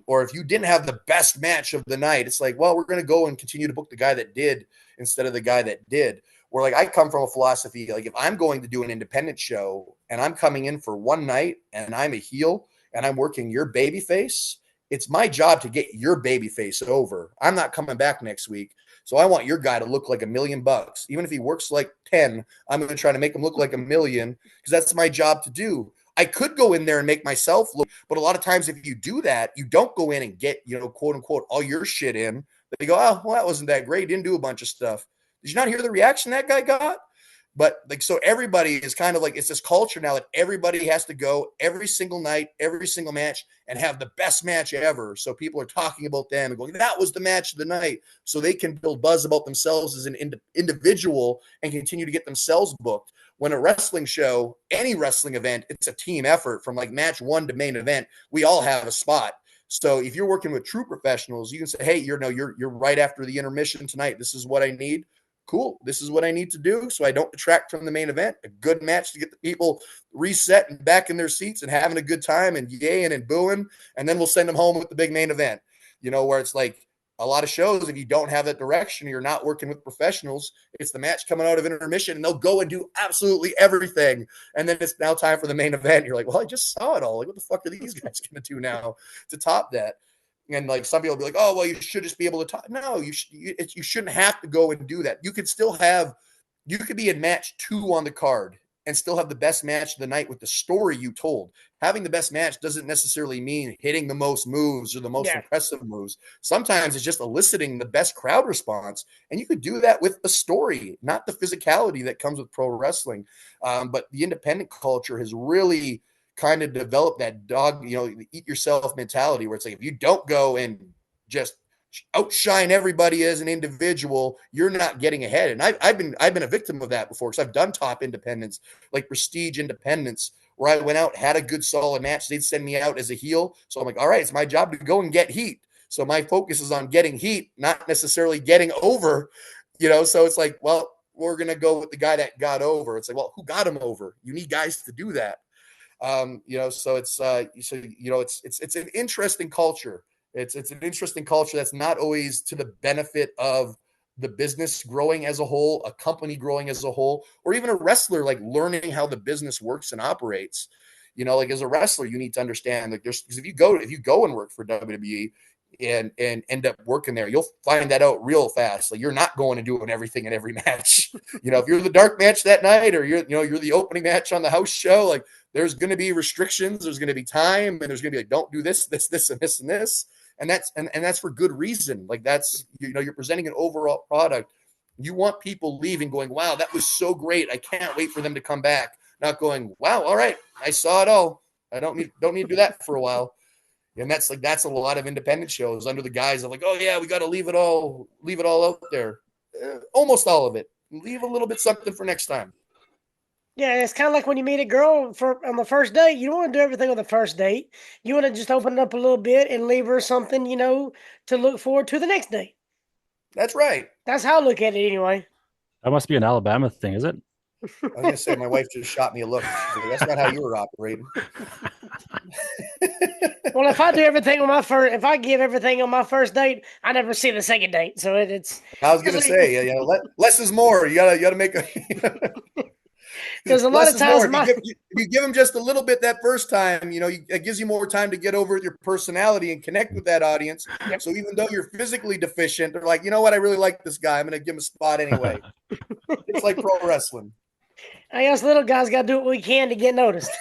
Or if you didn't have the best match of the night, it's like, well, we're going to go and continue to book the guy that did instead of the guy that did. Where, like, I come from a philosophy, like, if I'm going to do an independent show and I'm coming in for one night and I'm a heel and I'm working your baby face, it's my job to get your baby face over. I'm not coming back next week. So I want your guy to look like $1 million. Even if he works like 10, I'm going to try to make him look like $1 million, because that's my job to do. I could go in there and make myself look, but a lot of times if you do that, you don't go in and get, quote unquote, all your shit in. They go, oh, well, that wasn't that great. Didn't do a bunch of stuff. Did you not hear the reaction that guy got? But like, so everybody is kind of like, it's this culture now that everybody has to go every single night, every single match, and have the best match ever. So people are talking about them and going, that was the match of the night. So they can build buzz about themselves as an individual and continue to get themselves booked. When a wrestling show, any wrestling event, it's a team effort from like match 1 to main event. We all have a spot. So if you're working with true professionals, you can say, hey, you're right after the intermission tonight. This is what I need. Cool. This is what I need to do so I don't detract from the main event. A good match to get the people reset and back in their seats and having a good time and yaying and booing. And then we'll send them home with the big main event, where it's like a lot of shows, if you don't have that direction, you're not working with professionals, it's the match coming out of intermission and they'll go and do absolutely everything. And then it's now time for the main event. You're like, well, I just saw it all. Like, what the fuck are these guys going to do now to top that? And like, some people will be like, oh, well, you should just be able to talk. No, you shouldn't have to go and do that. You could be in match 2 on the card and still have the best match of the night with the story you told. Having the best match doesn't necessarily mean hitting the most moves or the most impressive moves. Sometimes it's just eliciting the best crowd response. And you could do that with a story, not the physicality that comes with pro wrestling. But the independent culture has really kind of develop that dog, eat yourself mentality, where it's like, if you don't go and just outshine everybody as an individual, you're not getting ahead. And I've been a victim of that before, because I've done top independents, like Prestige Independents, where I went out, had a good solid match. They'd send me out as a heel. So I'm like, all right, it's my job to go and get heat. So my focus is on getting heat, not necessarily getting over, so it's like, well, we're going to go with the guy that got over. It's like, well, who got him over? You need guys to do that. So it's an interesting culture. It's an interesting culture that's not always to the benefit of the business growing as a whole, a company growing as a whole, or even a wrestler, like learning how the business works and operates. Like, as a wrestler, you need to understand, like, because if you go and work for WWE and end up working there, you'll find that out real fast. Like, you're not going and doing everything in every match. If you're the dark match that night, or you're the opening match on the house show, like, there's going to be restrictions, there's going to be time, and there's going to be like, don't do this, this, this, and this, and this. And that's for good reason. Like, that's, you're presenting an overall product. You want people leaving going, wow, that was so great. I can't wait for them to come back. Not going, wow, all right, I saw it all. I don't need to do that for a while. And that's a lot of independent shows under the guise of like, oh yeah, we got to leave it all out there. Almost all of it. Leave a little bit something for next time. Yeah, it's kind of like when you meet a girl on the first date. You don't want to do everything on the first date. You want to just open it up a little bit and leave her something, to look forward to the next date. That's right. That's how I look at it anyway. That must be an Alabama thing, is it? I was going to say, my wife just shot me a look. Like, that's not how you were operating. Well, if I give everything on my first date, I never see the second date. So it's. I was going to say, less is more. You gotta make a. Because a lot of times, if you give them just a little bit that first time, it gives you more time to get over your personality and connect with that audience. Yep. So even though you're physically deficient, they're like, you know what, I really like this guy. I'm going to give him a spot anyway. It's like pro wrestling. I guess little guys got to do what we can to get noticed.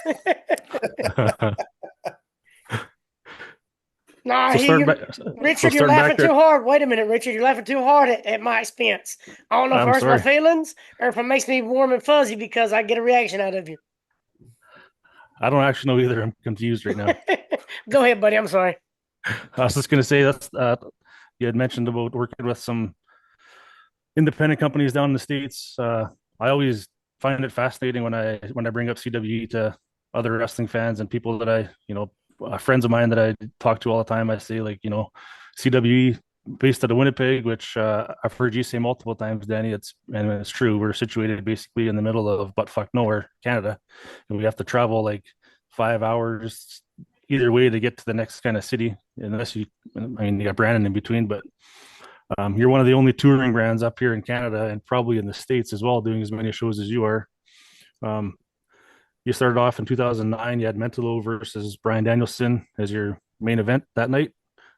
Nah, So starting back, Richard, you're starting laughing back too there. hard. Wait a minute, Richard, you're laughing too hard at my expense. I don't know if it I'm hurts my sorry. feelings or if it makes me warm and fuzzy because I get a reaction out of you. I don't actually know either. I'm confused right now. Go ahead, buddy. I'm sorry. I was just going to say that's you had mentioned about working with some independent companies down in the states. I always find it fascinating when I bring up CWE to other wrestling fans and people that friends of mine that I talk to all the time. I say like CWE based out of Winnipeg, which I've heard you say multiple times, Danny. It's true. We're situated basically in the middle of butt fuck nowhere, Canada, and we have to travel like 5 hours either way to get to the next kind of city, unless you got Brandon in between, but you're one of the only touring brands up here in Canada and probably in the States as well, doing as many shows as you are. Um, you started off in 2009. You had Mentalo versus Brian Danielson as your main event that night.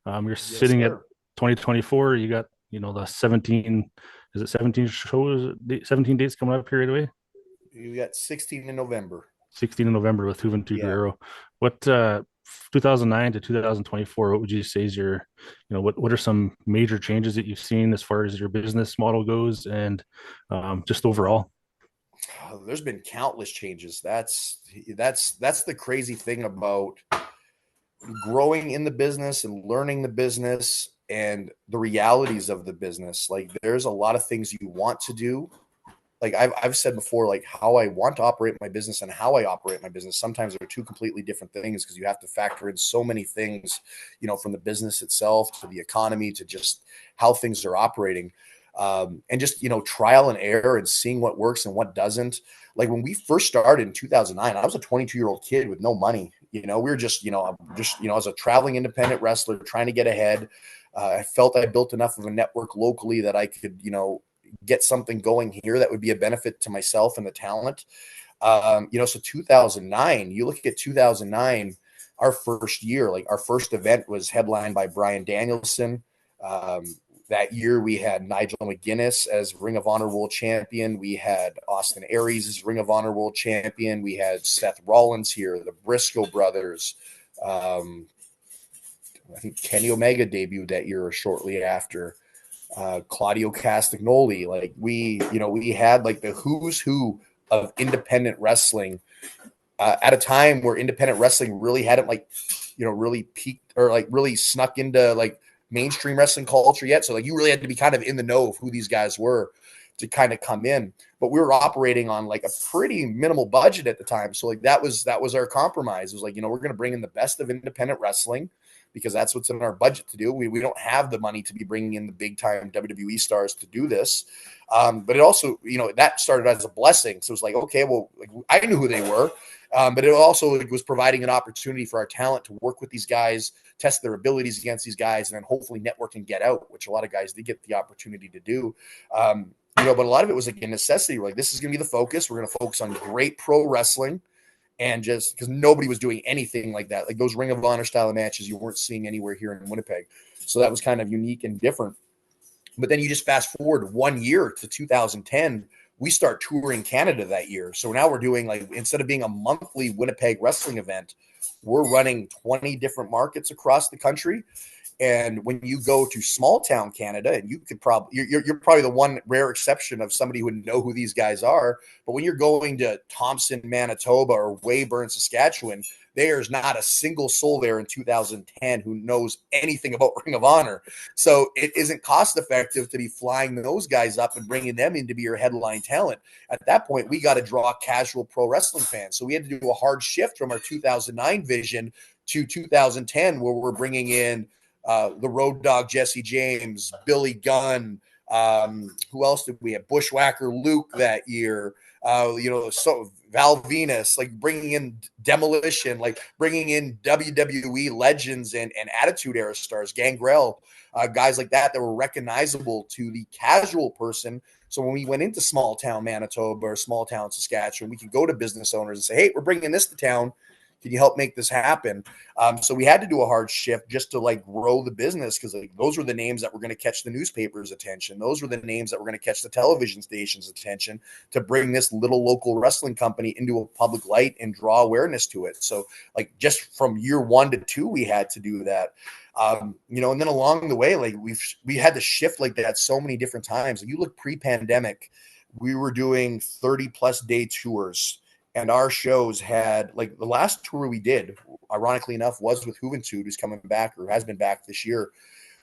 You're Yes, sitting at sir. 2024. You got the 17. Is it 17 shows? 17 dates coming up here right away. You got 16 in November. 16 in November with Juventud Yeah. Guerrero. What 2009 to 2024? What would you say is your, what are some major changes that you've seen as far as your business model goes, and just overall? There's been countless changes. That's the crazy thing about growing in the business and learning the business and the realities of the business. Like there's a lot of things you want to do. Like I've said before, like how I want to operate my business and how I operate my business sometimes are two completely different things because you have to factor in so many things, from the business itself to the economy to just how things are operating. And just trial and error and seeing what works and what doesn't. Like when we first started in 2009, I was a 22-year-old kid with no money. We were just as a traveling independent wrestler trying to get ahead. I felt I built enough of a network locally that I could get something going here that would be a benefit to myself and the talent. So 2009, you look at 2009, our first year, like our first event was headlined by Brian Danielson. That year we had Nigel McGuinness as Ring of Honor World Champion. We had Austin Aries as Ring of Honor World Champion. We had Seth Rollins here, the Briscoe brothers. I think Kenny Omega debuted that year or shortly after. Claudio Castagnoli. Like we had like the who's who of independent wrestling at a time where independent wrestling really hadn't really peaked or like really snuck into like mainstream wrestling culture yet. So like you really had to be kind of in the know of who these guys were to kind of come in. But we were operating on like a pretty minimal budget at the time. So like that was our compromise. It was like, we're going to bring in the best of independent wrestling because that's what's in our budget to do. We don't have the money to be bringing in the big time WWE stars to do this. But it also, that started as a blessing. So it was like, okay, well, like, I knew who they were. But it also was providing an opportunity for our talent to work with these guys, test their abilities against these guys, and then hopefully network and get out, which a lot of guys did get the opportunity to do. But a lot of it was like a necessity. We're like, this is going to be the focus. We're going to focus on great pro wrestling. And just because nobody was doing anything like that, like those Ring of Honor style of matches, you weren't seeing anywhere here in Winnipeg. So that was kind of unique and different. But then you just fast forward 1 year to 2010, we start touring Canada that year. So now we're doing like, instead of being a monthly Winnipeg wrestling event, we're running 20 different markets across the country. And when you go to small town Canada, and you could probably, you're probably the one rare exception of somebody who would know who these guys are. But when you're going to Thompson, Manitoba or Weyburn, Saskatchewan, there's not a single soul there in 2010 who knows anything about Ring of Honor. So it isn't cost effective to be flying those guys up and bringing them in to be your headline talent. At that point, we got to draw casual pro wrestling fans. So we had to do a hard shift from our 2009 vision to 2010, where we're bringing in the Road Dogg Jesse James, Billy Gunn. Who else did we have? Bushwhacker Luke that year. So Val Venus, like bringing in Demolition, like bringing in WWE legends and Attitude Era stars, Gangrel, guys like that were recognizable to the casual person. So when we went into small town Manitoba or small town Saskatchewan, we could go to business owners and say, hey, we're bringing this to town. Can you help make this happen? So we had to do a hard shift just to like grow the business, because like those were the names that were going to catch the newspaper's attention. Those were the names that were going to catch the television station's attention to bring this little local wrestling company into a public light and draw awareness to it. So like just from year 1 to 2, we had to do that. And then along the way, like we had to shift like that so many different times. Like you look pre-pandemic, we were doing 30+ day tours. And our shows had, like, the last tour we did, ironically enough, was with Juventud, who's coming back or has been back this year.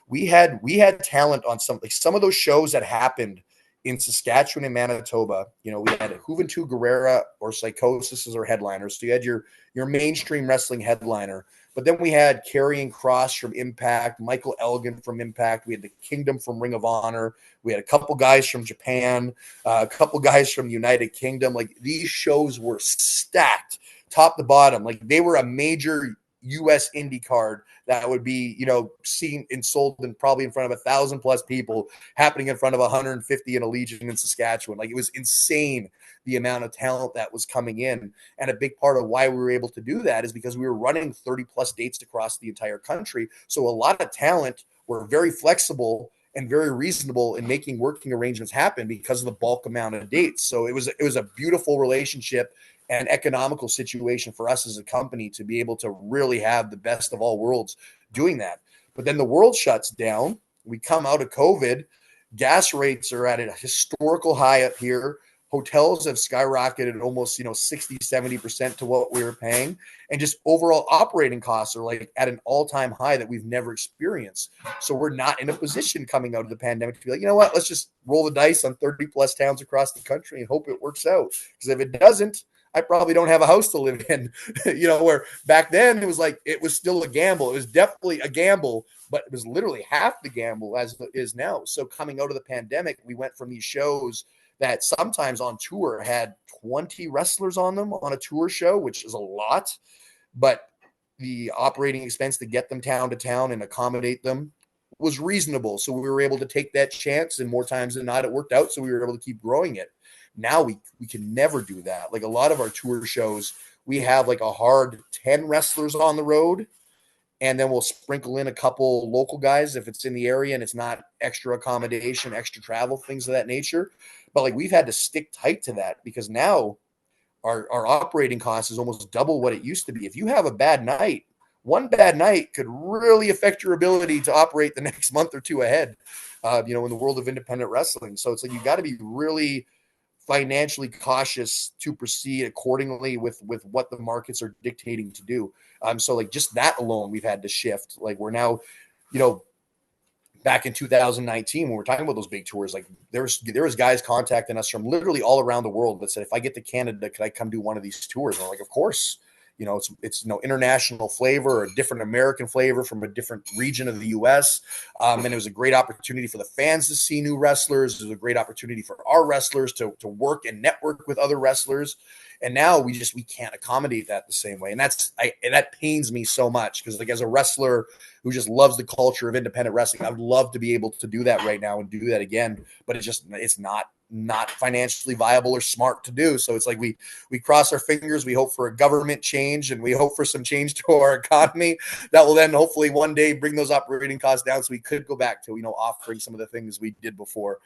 We had talent on some of those shows that happened in Saskatchewan and Manitoba. We had Juventud Guerrera or Psychosis as our headliners. So you had your mainstream wrestling headliner. But then we had Karrion Kross from Impact, Michael Elgin from Impact. We had the Kingdom from Ring of Honor. We had a couple guys from Japan, a couple guys from the United Kingdom. Like these shows were stacked top to bottom. Like they were a major U.S. indie card that would be, seen and sold and probably in front of 1,000+ people, happening in front of 150 in a Legion in Saskatchewan. Like it was insane the amount of talent that was coming in. And a big part of why we were able to do that is because we were running 30+ dates across the entire country. So a lot of talent were very flexible and very reasonable in making working arrangements happen because of the bulk amount of dates. So it was a beautiful relationship and economical situation for us as a company to be able to really have the best of all worlds doing that. But then the world shuts down. We come out of COVID. Gas rates are at a historical high up here. Hotels have skyrocketed almost, 60, 70% to what we were paying. And just overall operating costs are like at an all-time high that we've never experienced. So we're not in a position coming out of the pandemic to be like, you know what, let's just roll the dice on 30+ towns across the country and hope it works out. Because if it doesn't, I probably don't have a house to live in. Where back then it was like, it was still a gamble. It was definitely a gamble, but it was literally half the gamble as it is now. So coming out of the pandemic, we went from these shows that sometimes on tour had 20 wrestlers on them on a tour show, which is a lot, but the operating expense to get them town to town and accommodate them was reasonable. So we were able to take that chance, and more times than not, it worked out. So we were able to keep growing it. Now we can never do that. Like a lot of our tour shows, we have like a hard 10 wrestlers on the road, and then we'll sprinkle in a couple local guys if it's in the area and it's not extra accommodation, extra travel, things of that nature. But like we've had to stick tight to that because now our operating cost is almost double what it used to be. If you have a bad night, one bad night could really affect your ability to operate the next month or two ahead, in the world of independent wrestling. So it's like you got to be really financially cautious to proceed accordingly with what the markets are dictating to do. So like just that alone, we've had to shift. Like we're now, back in 2019, when we're talking about those big tours, like there was guys contacting us from literally all around the world that said, if I get to Canada, could I come do one of these tours? And I'm like, of course. It's international flavor or a different American flavor from a different region of the U.S. And it was a great opportunity for the fans to see new wrestlers. It was a great opportunity for our wrestlers to work and network with other wrestlers. And now we can't accommodate that the same way. And that pains me so much because like as a wrestler who just loves the culture of independent wrestling, I would love to be able to do that right now and do that again. But it's not financially viable or smart to do. So it's like we cross our fingers, we hope for a government change, and we hope for some change to our economy that will then hopefully one day bring those operating costs down so we could go back to offering some of the things we did before.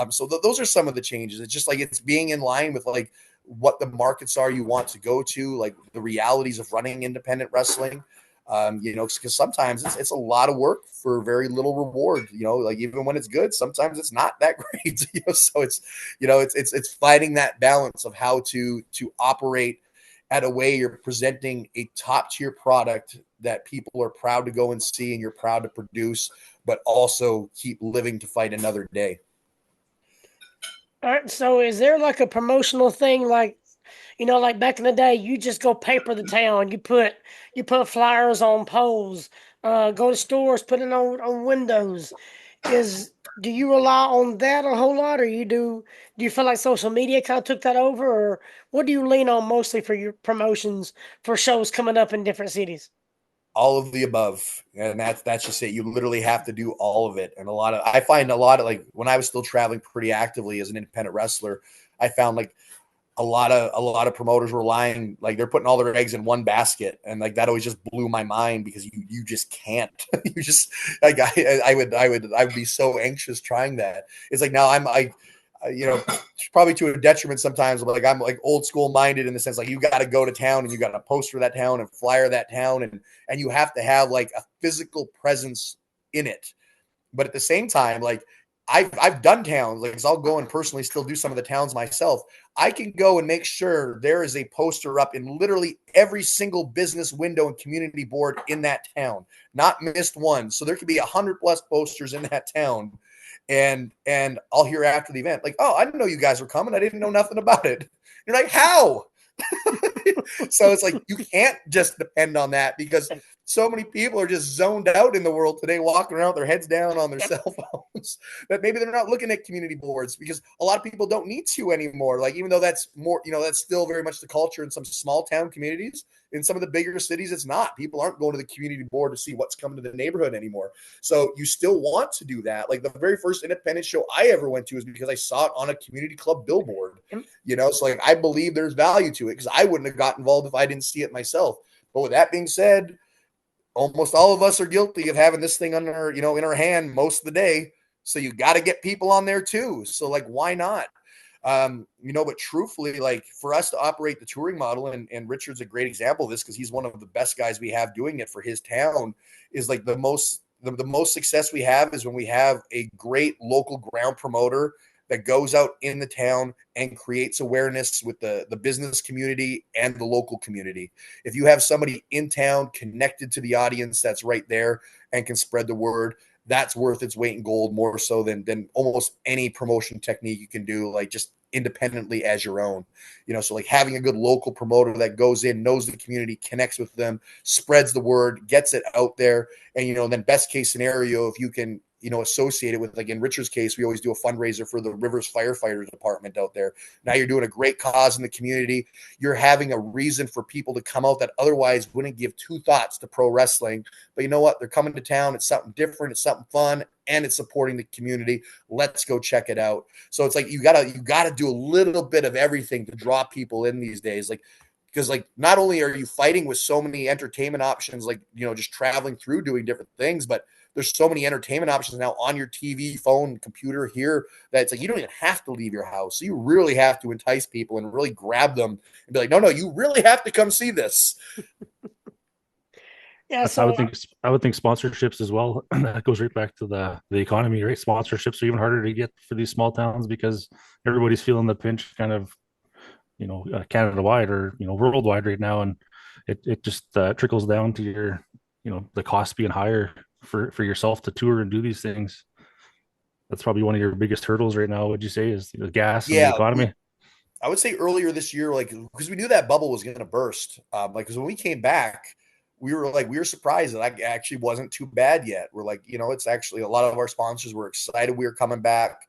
So those are some of the changes. It's just like it's being in line with like what the markets are you want to go to, like the realities of running independent wrestling. Because sometimes it's a lot of work for very little reward, like even when it's good, sometimes it's not that great, so it's finding that balance of how to operate at a way you're presenting a top tier product that people are proud to go and see and you're proud to produce, but also keep living to fight another day. All right. So is there like a promotional thing like like back in the day, you just go paper the town. You put flyers on poles, go to stores, put it on windows. Do you rely on that a whole lot, or do you feel like social media kind of took that over, or what do you lean on mostly for your promotions for shows coming up in different cities? All of the above, and that's just it. You literally have to do all of it. And I find a lot of like when I was still traveling pretty actively as an independent wrestler, I found like a lot of promoters were lying, like they're putting all their eggs in one basket, and like that always just blew my mind because you just can't. You just like I would be so anxious trying that. It's like now you know, probably to a detriment sometimes, but like I'm like old school minded in the sense like you got to go to town and you got to poster that town and flyer that town, and you have to have like a physical presence in it. But at the same time, like I've done towns, like 'cause I'll go and personally still do some of the towns myself. I can go and make sure there is a poster up in literally every single business window and community board in that town, not missed one. So there could be 100+ posters in that town, and I'll hear after the event, like, oh, I didn't know you guys were coming. I didn't know nothing about it. You're like, how? So it's like you can't just depend on that because so many people are just zoned out in the world today, walking around with their heads down on their cell phones, that maybe they're not looking at community boards because a lot of people don't need to anymore. Like, even though that's more, that's still very much the culture in some small town communities. In some of the bigger cities, it's not. People aren't going to the community board to see what's coming to the neighborhood anymore. So you still want to do that. Like the very first independent show I ever went to is because I saw it on a community club billboard, so like I believe there's value to it because I wouldn't have got involved if I didn't see it myself. But with that being said, almost all of us are guilty of having this thing under, in our hand most of the day. So you got to get people on there too. So like, why not? But truthfully, like for us to operate the touring model, and Richard's a great example of this because he's one of the best guys we have doing it for his town, is like the most success we have is when we have a great local ground promoter that goes out in the town and creates awareness with the business community and the local community. If you have somebody in town connected to the audience that's right there and can spread the word, that's worth its weight in gold, more so than almost any promotion technique you can do, like just independently as your own. So like having a good local promoter that goes in, knows the community, connects with them, spreads the word, gets it out there. And then best case scenario, if you can associate it with, like in Richard's case, we always do a fundraiser for the Rivers Firefighters Department out there. Now you're doing a great cause in the community. You're having a reason for people to come out that otherwise wouldn't give two thoughts to pro wrestling. But you know what? They're coming to town. It's something different. It's something fun, and it's supporting the community. Let's go check it out. So it's like you gotta do a little bit of everything to draw people in these days. Like, because like not only are you fighting with so many entertainment options, like just traveling through doing different things, but there's so many entertainment options now on your TV, phone, computer here that it's like you don't even have to leave your house. So you really have to entice people and really grab them and be like, no, you really have to come see this. Yeah, I would think sponsorships as well. That goes right back to the economy, right? Sponsorships are even harder to get for these small towns because everybody's feeling the pinch, kind of, Canada wide or worldwide right now, and it just trickles down to your, the cost being higher for yourself to tour and do these things. That's probably one of your biggest hurdles right now. Would you say is the gas and the economy? I would say earlier this year, like because we knew that bubble was going to burst. Because when we came back, we were surprised that I actually wasn't too bad yet. We're like, it's actually a lot of our sponsors were excited we were coming back,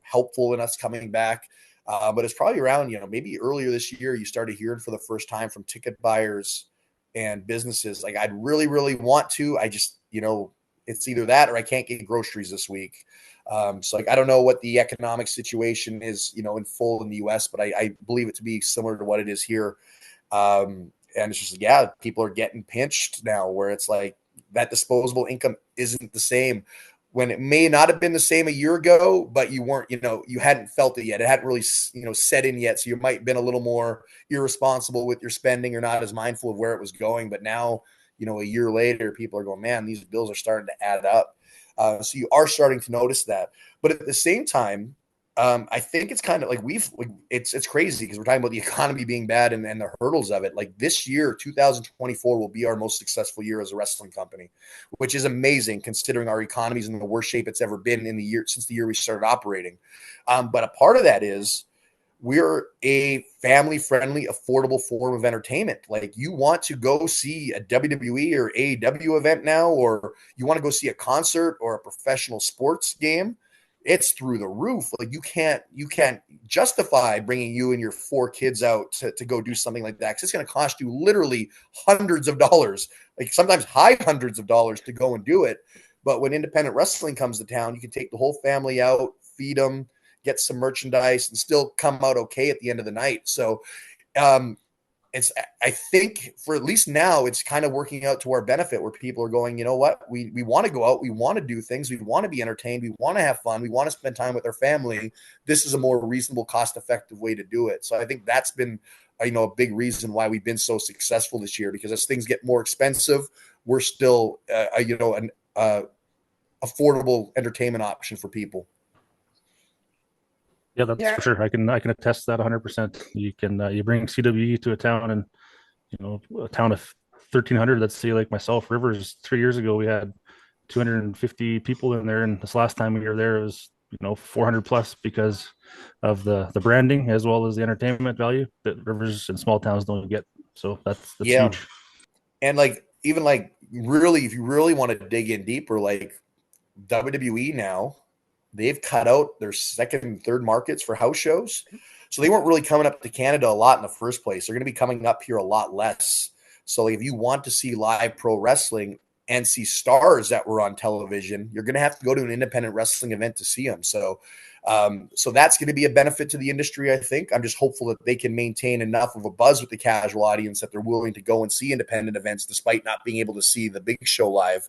helpful in us coming back. But it's probably around, maybe earlier this year, you started hearing for the first time from ticket buyers and businesses. Like, I'd really, really want to. I just, it's either that or I can't get groceries this week. So like, I don't know what the economic situation is, in full in the US, but I believe it to be similar to what it is here. And it's just, people are getting pinched now where it's like that disposable income isn't the same when it may not have been the same a year ago, but you weren't, you hadn't felt it yet. It hadn't really, set in yet. So you might have been a little more irresponsible with your spending or not as mindful of where it was going. But now, a year later, people are going, man, these bills are starting to add up. So you are starting to notice that. But at the same time, I think it's kind of like it's crazy because we're talking about the economy being bad and the hurdles of it. Like this year, 2024 will be our most successful year as a wrestling company, which is amazing considering our economy is in the worst shape it's ever been in the year since the year we started operating. But a part of that is we're a family-friendly, affordable form of entertainment. Like you want to go see a WWE or AEW event now, or you want to go see a concert or a professional sports game, it's through the roof. Like you can't justify bringing you and your 4 kids out to go do something like that. 'Cause it's going to cost you literally hundreds of dollars, like sometimes high hundreds of dollars to go and do it. But when independent wrestling comes to town, you can take the whole family out, feed them, get some merchandise, and still come out okay at the end of the night. So um, I think for at least now, it's kind of working out to our benefit, where people are going, you know what, we want to go out, we want to do things, we want to be entertained, we want to have fun, we want to spend time with our family. This is a more reasonable, cost-effective way to do it. So I think that's been a big reason why we've been so successful this year, because as things get more expensive, we're still an affordable entertainment option for people. Yeah, that's for sure. I can attest to that 100%. You can you bring CWE to a town, and a town of 1,300. Let's say like myself, Rivers. 3 years ago, we had 250 people in there, and this last time we were there, it was 400 plus, because of the branding as well as the entertainment value that Rivers and small towns don't get. So that's Yeah. huge. And even really, if you really want to dig in deeper, like WWE now, they've cut out their second and third markets for house shows. So they weren't really coming up to Canada a lot in the first place. They're going to be coming up here a lot less. So if you want to see live pro wrestling and see stars that were on television, you're going to have to go to an independent wrestling event to see them. So that's going to be a benefit to the industry, I think. I'm just hopeful that they can maintain enough of a buzz with the casual audience that they're willing to go and see independent events despite not being able to see the big show live.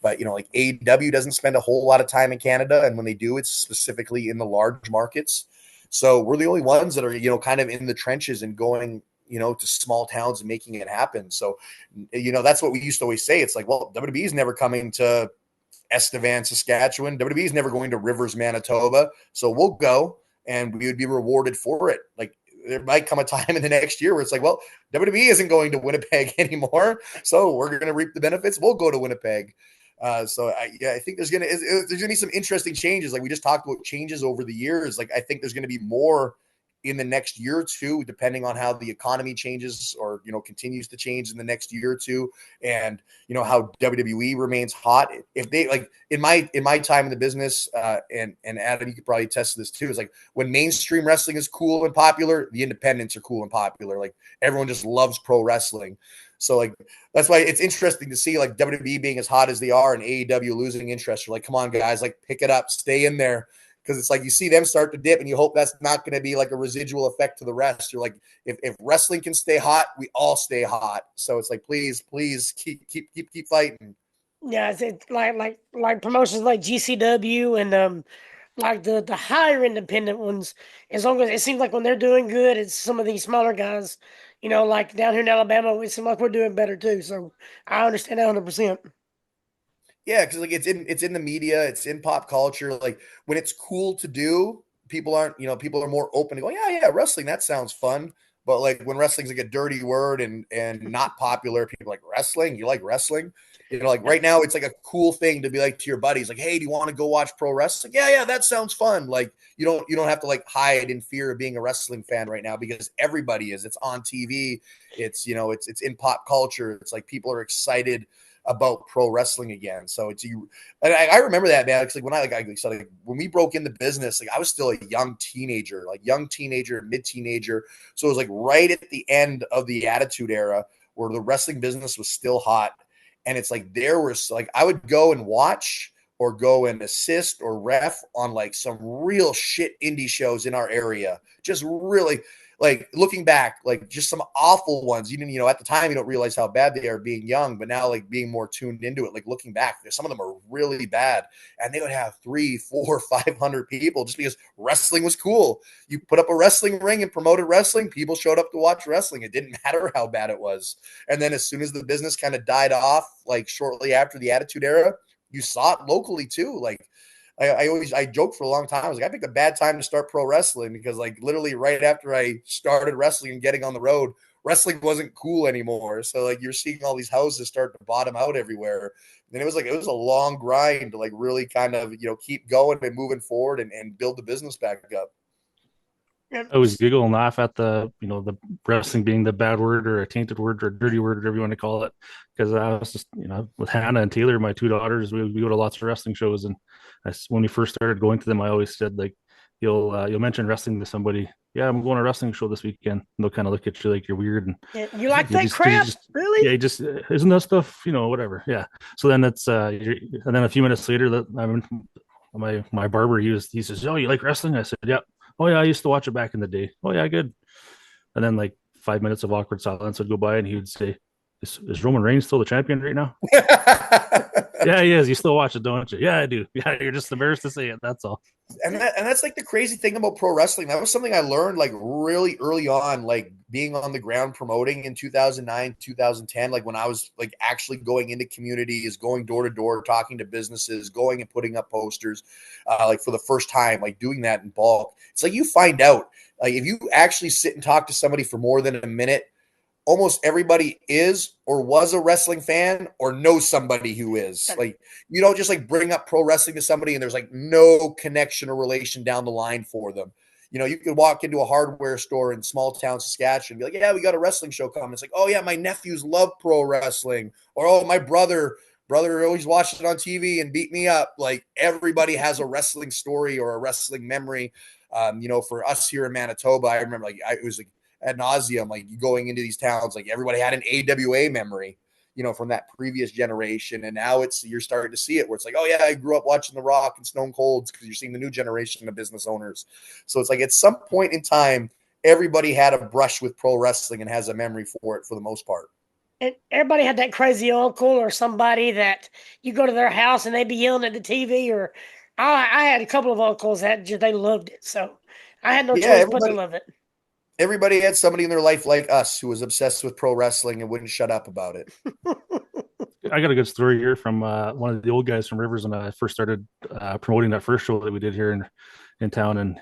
But, AEW doesn't spend a whole lot of time in Canada. And when they do, it's specifically in the large markets. So we're the only ones that are, kind of in the trenches and going, to small towns and making it happen. So, that's what we used to always say. It's like, well, WWE is never coming to Estevan, Saskatchewan. WWE is never going to Rivers, Manitoba. So we'll go and we would be rewarded for it. Like, there might come a time in the next year where it's like, well, WWE isn't going to Winnipeg anymore, so we're going to reap the benefits. We'll go to Winnipeg. I think there's gonna be some interesting changes. Like we just talked about changes over the years. Like I think there's gonna be more in the next year or two, depending on how the economy changes or continues to change in the next year or two, and how WWE remains hot. If they in my time in the business, and Adam, you could probably attest to this too. It's like when mainstream wrestling is cool and popular, the independents are cool and popular. Like everyone just loves pro wrestling. So that's why it's interesting to see WWE being as hot as they are and AEW losing interest. You're like, come on, guys, pick it up, stay in there. Because it's like you see them start to dip and you hope that's not going to be a residual effect to the rest. You're like, if wrestling can stay hot, we all stay hot. So it's like, please keep fighting. Yeah, it's like promotions like GCW and like the higher independent ones. As long as it seems like when they're doing good, it's some of these smaller guys. Like down here in Alabama, it seems like we're doing better too. So I understand that 100%. Yeah, because it's in the media, it's in pop culture. Like when it's cool to do, people are more open to go, yeah, wrestling, that sounds fun. But when wrestling's a dirty word and not popular, people are like, wrestling? You like wrestling? Right now it's a cool thing to be to your buddies, like, hey, do you want to go watch pro wrestling? Yeah, that sounds fun. You don't have to hide in fear of being a wrestling fan right now, because everybody is. It's on TV. It's it's in pop culture. It's people are excited about pro wrestling again. So it's you. And I remember that, man. Because when we broke in the business, I was still a young teenager, mid-teenager. So it was right at the end of the Attitude Era, where the wrestling business was still hot. And it's there was I would go and watch or go and assist or ref on some real shit indie shows in our area. Just really looking back, just some awful ones. At the time you don't realize how bad they are being young, but now being more tuned into it, looking back, some of them are really bad. And they would have 300, 400, 500 people just because wrestling was cool. You put up a wrestling ring and promoted wrestling, people showed up to watch wrestling. It didn't matter how bad it was. And then as soon as the business kind of died off, shortly after the Attitude Era, you saw it locally too. I joked for a long time. I was I picked a bad time to start pro wrestling, because literally right after I started wrestling and getting on the road, wrestling wasn't cool anymore. So you're seeing all these houses start to bottom out everywhere. And it was a long grind to really kind of, keep going and moving forward and build the business back up. I always giggle and laugh at the wrestling being the bad word or a tainted word or a dirty word, whatever you want to call it. Because I was just, with Hannah and Taylor, my two daughters, we go to lots of wrestling shows. And when we first started going to them, I always said, you'll mention wrestling to somebody. Yeah, I'm going to a wrestling show this weekend. And they'll kind of look at you like you're weird. And you like that crap? Really? Yeah, just isn't that stuff, whatever. Yeah. So then it's, and then a few minutes later, my barber, he says, "Oh, you like wrestling?" I said, "Yeah." "Oh yeah, I used to watch it back in the day." "Oh yeah, good." And then like 5 minutes of awkward silence would go by, and he would say, "Is Roman Reigns still the champion right now?" "Yeah, he is. You still watch it, don't you?" "Yeah, I do." "Yeah, you're just embarrassed to say it. That's all." And that's like the crazy thing about pro wrestling. That was something I learned like really early on, like being on the ground promoting in 2009, 2010, like when I was like actually going into communities, going door to door, talking to businesses, going and putting up posters, like for the first time, like doing that in bulk. It's like you find out, like if you actually sit and talk to somebody for more than a minute, almost everybody is or was a wrestling fan or knows somebody who is. Like you don't just like bring up pro wrestling to somebody and there's like no connection or relation down the line for them. You could walk into a hardware store in small town Saskatchewan and be like, "Yeah, we got a wrestling show coming." It's like, "Oh yeah, my nephews love pro wrestling," or "Oh, my brother always watched it on TV and beat me up." Like everybody has a wrestling story or a wrestling memory. For us here in Manitoba, I remember it was like ad nauseum, like going into these towns, like everybody had an AWA memory, from that previous generation. And now you're starting to see it where it's like, "Oh yeah, I grew up watching The Rock and Stone Colds," because you're seeing the new generation of business owners. So it's like at some point in time, everybody had a brush with pro wrestling and has a memory for it for the most part. And everybody had that crazy uncle or somebody that you go to their house and they'd be yelling at the TV. Or I had a couple of uncles that they loved it, so I had no Yeah, choice but to love it. everybody had somebody in their life like us who was obsessed with pro wrestling and wouldn't shut up about it. I got a good story here from one of the old guys from Rivers when I first started promoting that first show that we did here in town, and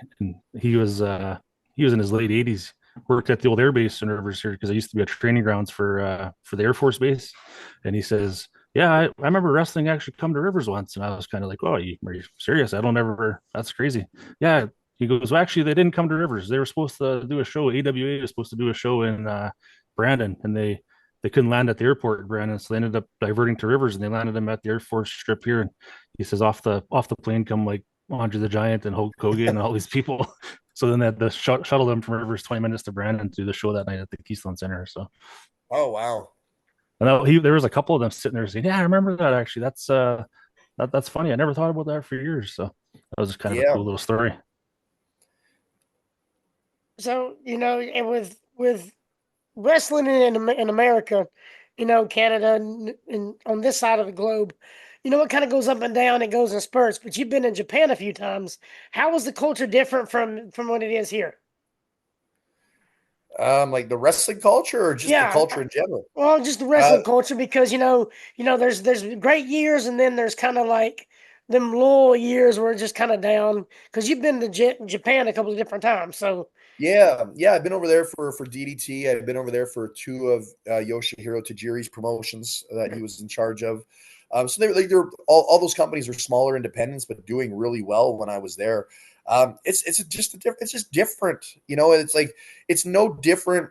he was in his late 80s. Worked at the old air base in Rivers here because I used to be a training grounds for the Air Force base, and he says, "Yeah, I remember wrestling actually come to Rivers once," and I was kind of like, "Oh, are you serious? I don't ever. That's crazy." "Yeah." He goes, "Well, actually, they didn't come to Rivers. They were supposed to do a show. AWA was supposed to do a show in Brandon, and they couldn't land at the airport in Brandon, so they ended up diverting to Rivers, and they landed him at the Air Force Strip here." And he says, off the plane come like Andre the Giant and Hulk Hogan and all these people. So then that shuttle them from Rivers 20 minutes to Brandon to do the show that night at the Keystone Center. So Oh wow. and there was a couple of them sitting there saying, "Yeah, I remember that actually. That's funny. I never thought about that for years." So that was just kind of a Yeah. cool little story. So and with wrestling in America, Canada and on this side of the globe, it kind of goes up and down. It goes in spurts. But you've been in Japan a few times. How is the culture different from what it is here? Like the wrestling culture or just the Yeah, culture in general? well, just the Uh, wrestling culture because there's great years and then there's kind of like them lull years where it's just kind of down because you've been to Japan a couple of different times. So yeah. I've been over there for DDT. I've been over there for two of Yoshihiro Tajiri's promotions that he was in charge of. So they're all those companies are smaller independents, but doing really well when I was there. It's just different, It's like it's no different.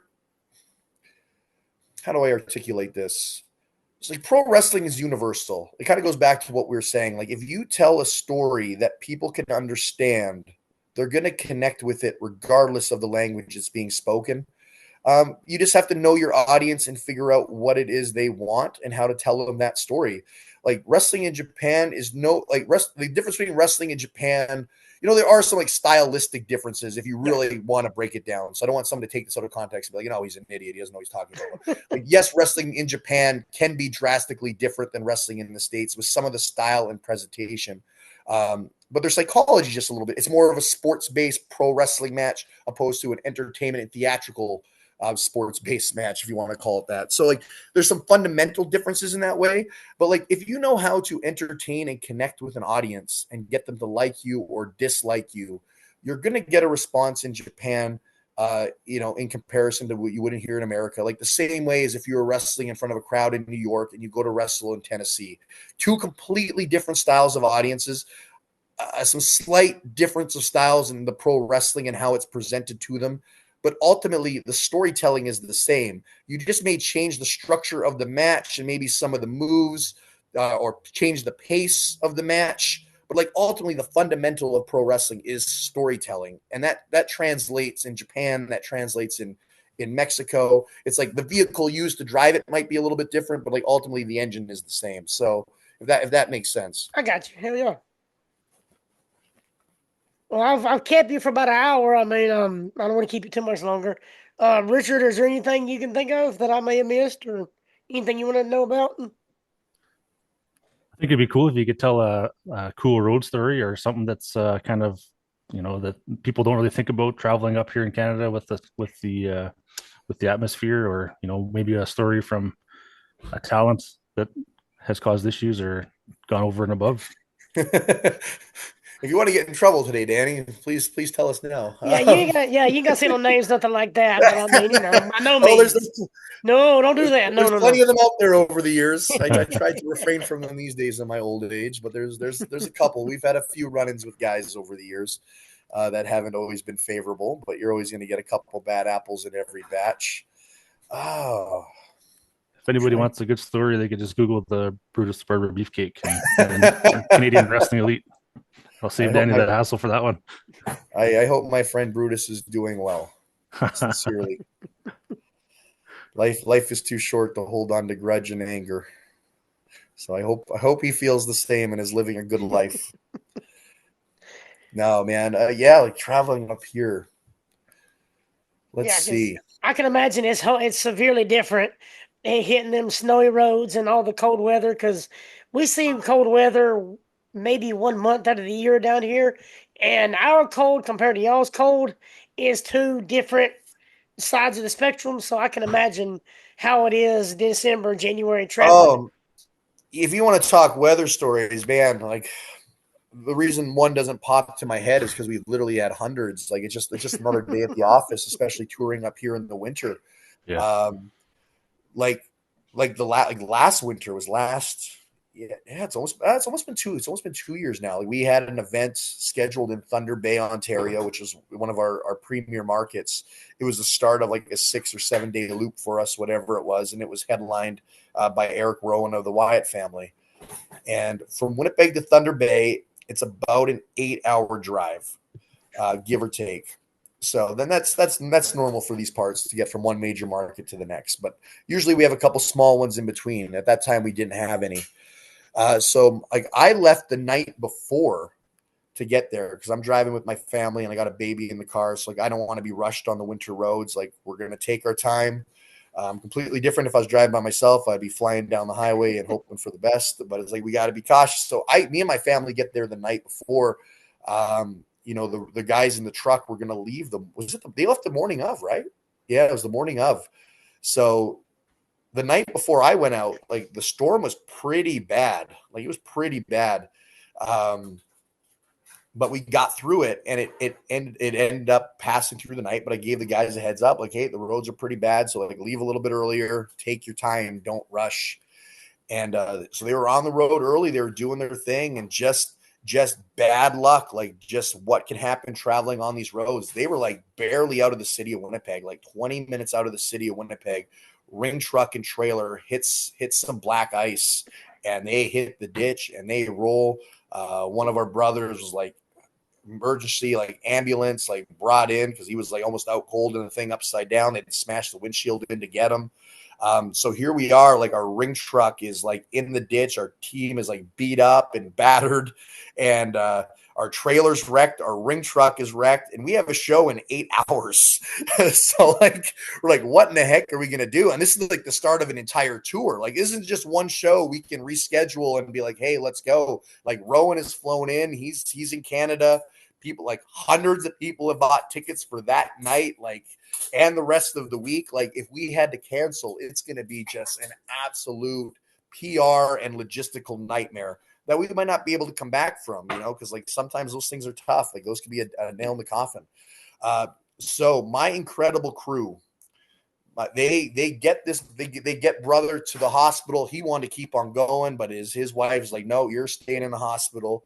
How do I articulate this? It's like pro wrestling is universal. It kind of goes back to what we were saying. Like if you tell a story that people can understand, they're going to connect with it regardless of the language that's being spoken. You just have to know your audience and figure out what it is they want and how to tell them that story. Like wrestling in Japan is the difference between wrestling in Japan. There are some like stylistic differences if you yeah, really want to break it down. So I don't want someone to take this out of context and be like, he's an idiot. He doesn't know what he's talking about. Like, yes, wrestling in Japan can be drastically different than wrestling in the States with some of the style and presentation. But their psychology just a little bit. It's more of a sports-based pro wrestling match opposed to an entertainment and theatrical sports-based match, if you want to call it that. So like there's some fundamental differences in that way, but like if you know how to entertain and connect with an audience and get them to like you or dislike you, you're going to get a response in Japan, in comparison to what you wouldn't hear in America. Like the same way as if you were wrestling in front of a crowd in New York and you go to wrestle in Tennessee. Two completely different styles of audiences, some slight difference of styles in the pro wrestling and how it's presented to them. But ultimately, the storytelling is the same. You just may change the structure of the match and maybe some of the moves, or change the pace of the match. But like ultimately, the fundamental of pro wrestling is storytelling, and that translates in Japan. That translates in Mexico. It's like the vehicle used to drive it might be a little bit different, but like ultimately, the engine is the same. So if that makes sense. I got you. Hell yeah. Well, I've kept you for about an hour. I mean, I don't want to keep you too much longer. Richard, is there anything you can think of that I may have missed, or anything you want to know about? I think it'd be cool if you could tell a cool road story or something that's kind of, that people don't really think about traveling up here in Canada with the atmosphere, or maybe a story from a talent that has caused issues or gone over and above. If you want to get in trouble today, Danny, please tell us now. Yeah, you ain't got to say no names, nothing like that. But I mean, by no Oh, means. No, don't do that. No, there's no, plenty no. of them out there over the years. I tried to refrain from them these days in my old age, but there's a couple. We've had a few run-ins with guys over the years that haven't always been favorable, but you're always going to get a couple bad apples in every batch. Oh, If anybody wants a good story, they could just Google the Brutus Barber Beefcake and Canadian Wrestling Elite. I'll save Danny that hassle for that one. I hope my friend Brutus is doing well. Sincerely. Life is too short to hold on to grudge and anger. So I hope he feels the same and is living a good life. No, man. Yeah, like traveling up here. Let's see. I can imagine it's severely different hitting them snowy roads and all the cold weather, because we see cold weather maybe 1 month out of the year down here, and our cold compared to y'all's cold is two different sides of the spectrum. So I can imagine how it is December, January traveling. If you want to talk weather stories, man, like the reason one doesn't pop to my head is because we've literally had hundreds. Like it's just another day at the office, especially touring up here in the winter. Yeah. Like last winter was last. Yeah, it's almost been 2 years now. Like we had an event scheduled in Thunder Bay, Ontario, which is one of our premier markets. It was the start of like a 6 or 7 day loop for us, whatever it was, and it was headlined by Eric Rowan of the Wyatt family. And from Winnipeg to Thunder Bay, it's about an 8-hour drive, give or take. So then that's normal for these parts to get from one major market to the next. But usually we have a couple small ones in between. At that time, we didn't have any. So like I left the night before to get there because I'm driving with my family and I got a baby in the car. So like I don't want to be rushed on the winter roads. Like we're gonna take our time. Completely different if I was driving by myself. I'd be flying down the highway and hoping for the best. But it's like we got to be cautious. So me and my family get there the night before. The guys in the truck were gonna leave them. They left the morning of, right? Yeah, it was the morning of. So the night before I went out, like the storm was pretty bad. Like it was pretty bad. But we got through it and it ended up passing through the night. But I gave the guys a heads up, like, hey, the roads are pretty bad. So like leave a little bit earlier, take your time, don't rush. And so they were on the road early, they were doing their thing, and just bad luck, like just what can happen traveling on these roads. They were like barely out of the city of Winnipeg, like 20 minutes out of the city of Winnipeg. Ring truck and trailer hits some black ice and they hit the ditch and they roll. One of our brothers was like emergency, like ambulance, like brought in because he was like almost out cold in the thing upside down. They smashed the windshield in to get him. So here we are, like our ring truck is like in the ditch. Our team is like beat up and battered, and our trailer's wrecked. Our ring truck is wrecked, and we have a show in 8 hours. So like we're like, what in the heck are we gonna do? And this is like the start of an entire tour. Like, this isn't just one show we can reschedule and be like, hey, let's go. Like Rowan has flown in. He's in Canada. People, like hundreds of people have bought tickets for that night. Like, and the rest of the week. Like if we had to cancel, it's going to be just an absolute PR and logistical nightmare that we might not be able to come back from, because like sometimes those things are tough. Like those could be a nail in the coffin. So my incredible crew, they get brother to the hospital. He wanted to keep on going, but his wife's like, no, you're staying in the hospital.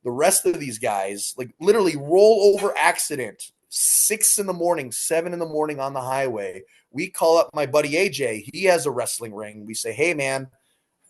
The rest of these guys, like literally roll over accident, 6 a.m, 7 a.m. on the highway. We call up my buddy AJ. He has a wrestling ring. We say, hey man,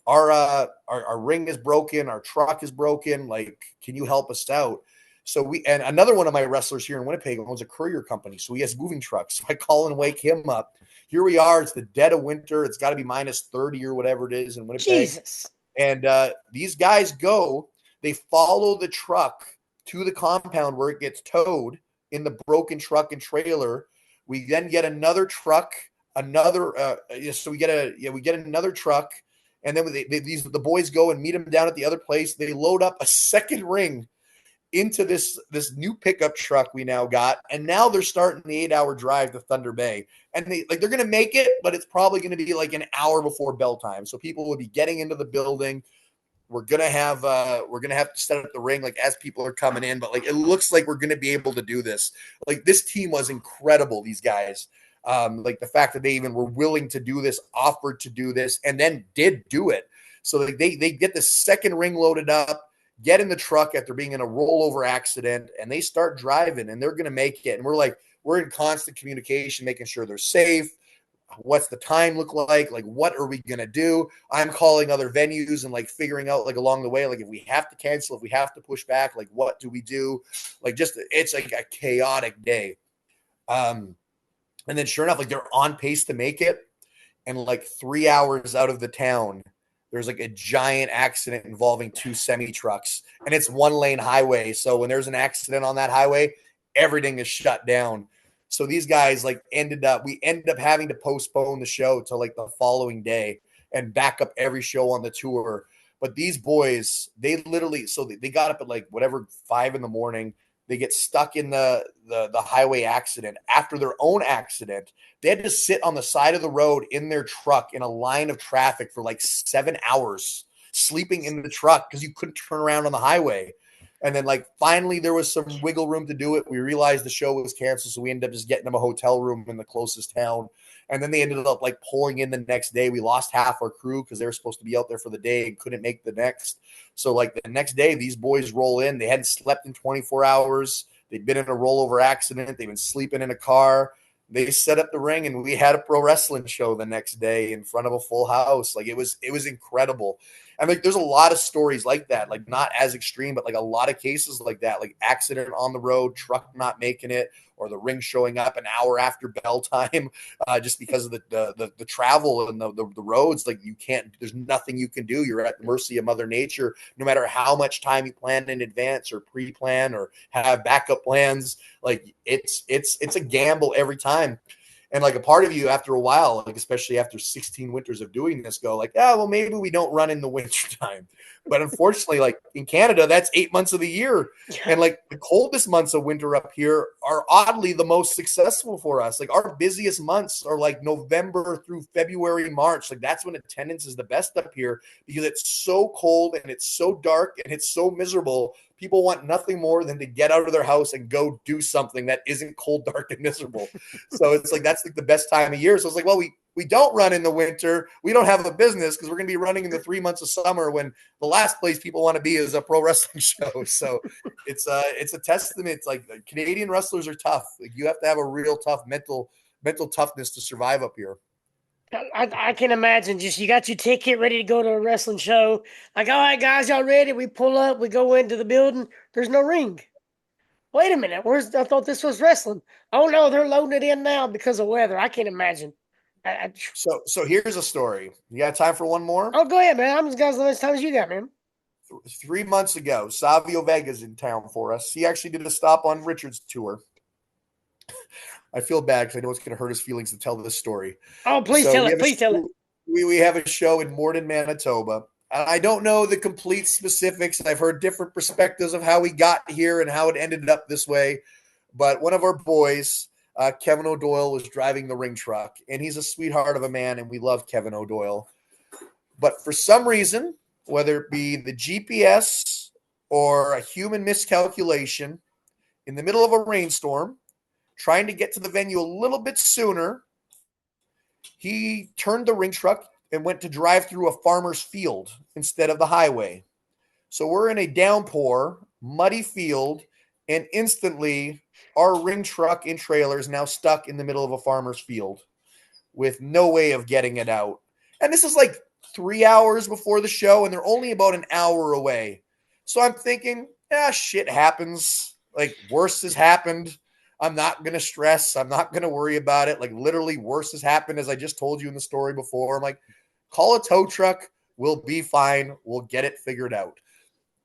our ring is broken. Our truck is broken. Like, can you help us out? So and another one of my wrestlers here in Winnipeg owns a courier company. So he has moving trucks. So I call and wake him up. Here we are. It's the dead of winter. It's got to be -30 or whatever it is in Winnipeg. Jesus. And these guys go. They follow the truck to the compound where it gets towed in the broken truck and trailer. We then get another truck, so we get another truck, and then the boys go and meet them down at the other place. They load up a second ring into this new pickup truck we now got, and now they're starting the 8-hour drive to Thunder Bay, and they're gonna make it, but it's probably gonna be like an hour before bell time, so people will be getting into the building. We're gonna have to set up the ring like as people are coming in, but like it looks like we're gonna be able to do this. Like this team was incredible, these guys. Like the fact that they even were willing to do this, offered to do this, and then did do it. So like they get the second ring loaded up, get in the truck after being in a rollover accident, and they start driving, and they're going to make it. And we're in constant communication, making sure they're safe. What's the time look like? Like, what are we going to do? I'm calling other venues and like figuring out like along the way, like if we have to cancel, if we have to push back, like what do we do? Like it's like a chaotic day. And then sure enough, like they're on pace to make it. And like 3 hours out of the town, there's like a giant accident involving 2 semi trucks, and it's 1-lane highway. So when there's an accident on that highway, everything is shut down. So these guys like we ended up having to postpone the show to like the following day and back up every show on the tour. But these boys, they literally, so they got up at like whatever 5 a.m. They get stuck in the highway accident. After their own accident, they had to sit on the side of the road in their truck in a line of traffic for like 7 hours, sleeping in the truck because you couldn't turn around on the highway. And then like finally there was some wiggle room to do it. We realized the show was canceled, so we ended up just getting them a hotel room in the closest town. And then they ended up like pulling in the next day. We lost half our crew because they were supposed to be out there for the day and couldn't make the next. So like the next day, these boys roll in. They hadn't slept in 24 hours. They'd been in a rollover accident. They've been sleeping in a car. They set up the ring, and we had a pro wrestling show the next day in front of a full house. Like it was incredible. And like there's a lot of stories like that, like not as extreme, but like a lot of cases like that, like accident on the road, truck not making it, or the ring showing up an hour after bell time, just because of the travel and the roads. Like you can't, there's nothing you can do. You're at the mercy of Mother Nature, no matter how much time you plan in advance or pre-plan or have backup plans. Like it's a gamble every time. And like a part of you after a while, like especially after 16 winters of doing this, go like, well, maybe we don't run in the winter time. But unfortunately, like in Canada, that's 8 months of the year. And like the coldest months of winter up here are oddly the most successful for us. Like our busiest months are like November through February, March. Like that's when attendance is the best up here because it's so cold and it's so dark and it's so miserable. People want nothing more than to get out of their house and go do something that isn't cold, dark, and miserable. So it's like that's like the best time of year. So it's like, well, we don't run in the winter. We don't have a business because we're going to be running in the 3 months of summer when the last place people want to be is a pro wrestling show. So it's a testament. It's like Canadian wrestlers are tough. Like you have to have a real tough mental toughness to survive up here. I can imagine. Just you got your ticket ready to go to a wrestling show. Like, all right, guys, y'all ready? We pull up. We go into the building. There's no ring. Wait a minute. I thought this was wrestling. Oh no, they're loading it in now because of weather. I can't imagine. So here's a story. You got time for one more? Oh, go ahead, man. I'm as much time as you got, man. 3 months ago, Savio Vega's in town for us. He actually did a stop on Richard's tour. I feel bad because I know it's going to hurt his feelings to tell this story. Oh, please tell it. Please tell it. We have a show in Morden, Manitoba. I don't know the complete specifics. I've heard different perspectives of how we got here and how it ended up this way. But one of our boys, Kevin O'Doyle, was driving the ring truck. And he's a sweetheart of a man, and we love Kevin O'Doyle. But for some reason, whether it be the GPS or a human miscalculation, in the middle of a rainstorm, trying to get to the venue a little bit sooner, he turned the ring truck and went to drive through a farmer's field instead of the highway. So we're in a downpour, muddy field, and instantly our ring truck and trailer is now stuck in the middle of a farmer's field with no way of getting it out. And this is like 3 hours before the show, and they're only about an hour away. So I'm thinking, shit happens. Like, worse has happened. I'm not going to stress. I'm not going to worry about it. Like, literally worse has happened, as I just told you in the story before. I'm like, call a tow truck. We'll be fine. We'll get it figured out.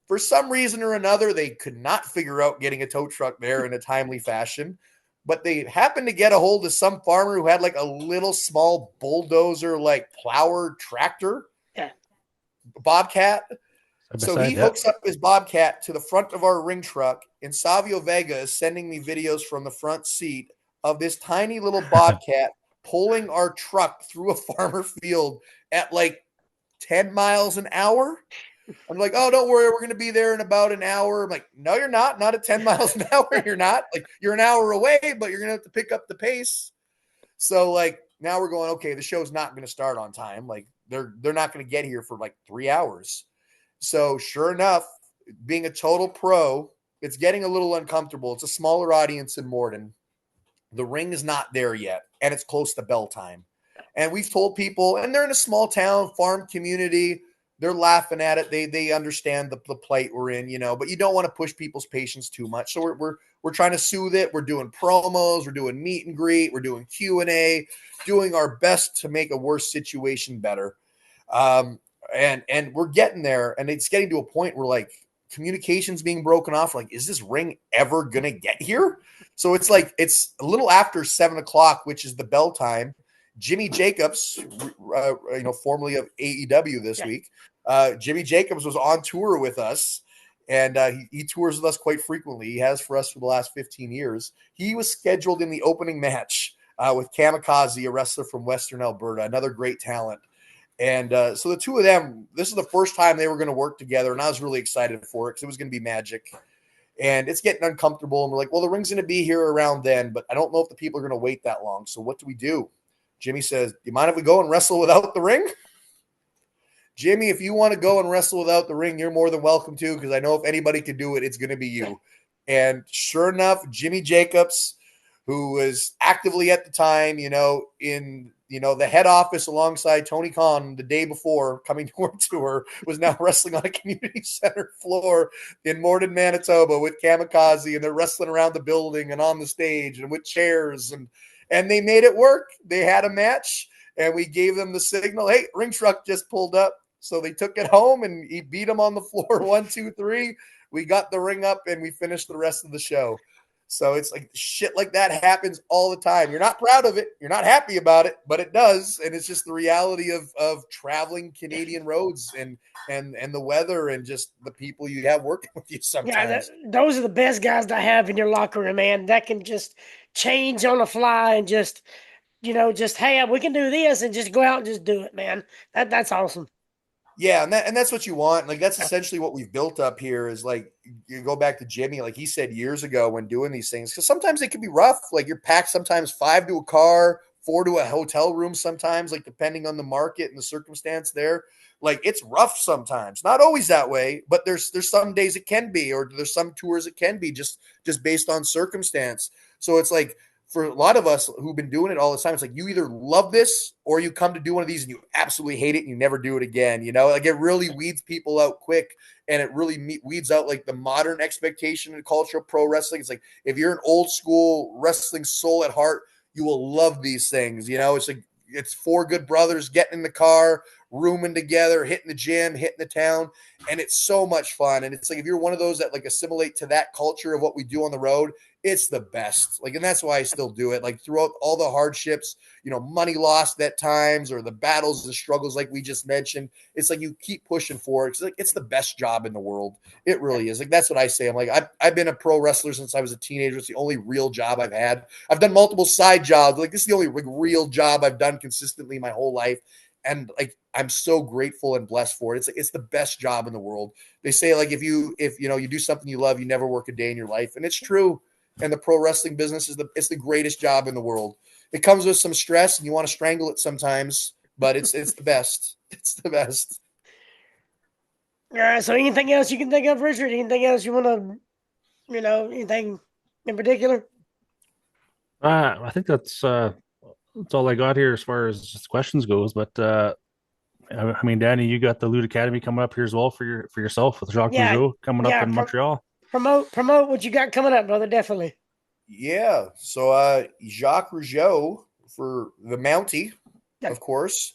For some reason or another, they could not figure out getting a tow truck there in a timely fashion. But they happened to get a hold of some farmer who had like a little small bulldozer, like plower tractor, Yeah. Bobcat. Side by So he side, yeah. hooks up his Bobcat to the front of our ring truck, and Savio Vega is sending me videos from the front seat of this tiny little Bobcat pulling our truck through a farmer field at like 10 miles an hour. I'm like, oh, don't worry, we're going to be there in about an hour. I'm like, no, you're not. Not at 10 miles an hour. You're not. Like, you're an hour away, but you're going to have to pick up the pace. So, like, now we're going, okay, the show's not going to start on time. Like, they're not going to get here for like 3 hours. So, sure enough, being a total pro, it's getting a little uncomfortable. It's a smaller audience in Morden. The ring is not there yet, and it's close to bell time. And we've told people, and they're in a small town, farm community. They're laughing at it. They understand the plight we're in, but you don't want to push people's patience too much. So we're trying to soothe it. We're doing promos. We're doing meet and greet. We're doing Q&A, doing our best to make a worse situation better. And we're getting there, and it's getting to a point where like communication's being broken off. Like, is this ring ever going to get here? So it's like, it's a little after 7:00, which is the bell time. Jimmy Jacobs, formerly of AEW this week, Jimmy Jacobs was on tour with us, and he tours with us quite frequently. He has for us for the last 15 years. He was scheduled in the opening match with Kamikaze, a wrestler from Western Alberta, another great talent. And so the two of them, this is the first time they were going to work together, and I was really excited for it because it was going to be magic. And it's getting uncomfortable, and we're like, well, the ring's going to be here around then, but I don't know if the people are going to wait that long. So what do? Jimmy says, do you mind if we go and wrestle without the ring? Jimmy, if you want to go and wrestle without the ring, you're more than welcome to, because I know if anybody can do it, it's going to be you. And sure enough, Jimmy Jacobs, who was actively at the time, in the head office alongside Tony Khan the day before coming to our tour, was now wrestling on a community center floor in Morden, Manitoba with Kamikaze, and they're wrestling around the building and on the stage and with chairs, and they made it work. They had a match, and we gave them the signal, hey, ring truck just pulled up. So they took it home, and he beat them on the floor 1, 2, 3. We got the ring up, and we finished the rest of the show. So it's like shit like that happens all the time. You're not proud of it. You're not happy about it, but it does. And it's just the reality of traveling Canadian roads and the weather and just the people you have working with you sometimes. Yeah, those are the best guys to have in your locker room, man. That can just change on the fly and just, hey, we can do this, and just go out and just do it, man. That's awesome. Yeah, and that's what you want. Like, that's essentially what we've built up here is like, you go back to Jimmy, like he said years ago when doing these things, because sometimes it can be rough. Like, you're packed sometimes 5 to a car, 4 to a hotel room sometimes, like depending on the market and the circumstance there. Like, it's rough sometimes. Not always that way, but there's some days it can be, or there's some tours it can be just based on circumstance. So it's like, for a lot of us who've been doing it all the time, it's like you either love this or you come to do one of these and you absolutely hate it and you never do it again. Like, it really weeds people out quick, and it really weeds out like the modern expectation and culture of pro wrestling. It's like, if you're an old school wrestling soul at heart, you will love these things. It's like, it's 4 good brothers getting in the car, rooming together, hitting the gym, hitting the town, and it's so much fun. And it's like, if you're one of those that like assimilate to that culture of what we do on the road, it's the best. Like, and that's why I still do it. Like, throughout all the hardships, money lost at times, or the battles and struggles like we just mentioned, it's like you keep pushing for it. It's like, it's the best job in the world. It really is. Like, that's what I say. I'm like, I've been a pro wrestler since I was a teenager. It's the only real job I've had. I've done multiple side jobs. Like, this is the only like real job I've done consistently my whole life. And like, I'm so grateful and blessed for it. It's the best job in the world. They say, like, if you do something you love, you never work a day in your life. And it's true. And the pro wrestling business it's the greatest job in the world. It comes with some stress, and you want to strangle it sometimes, but it's the best. It's the best. All right. So, anything else you can think of, Richard? Anything else you want to, anything in particular? I think that's all I got here as far as just questions goes. But I mean, Danny, you got the Loot Academy coming up here as well for yourself with Jacques Rougeau coming up in Montreal. Promote what you got coming up, brother. Definitely. Yeah. So Jacques Rougeau, for the Mountie, of course,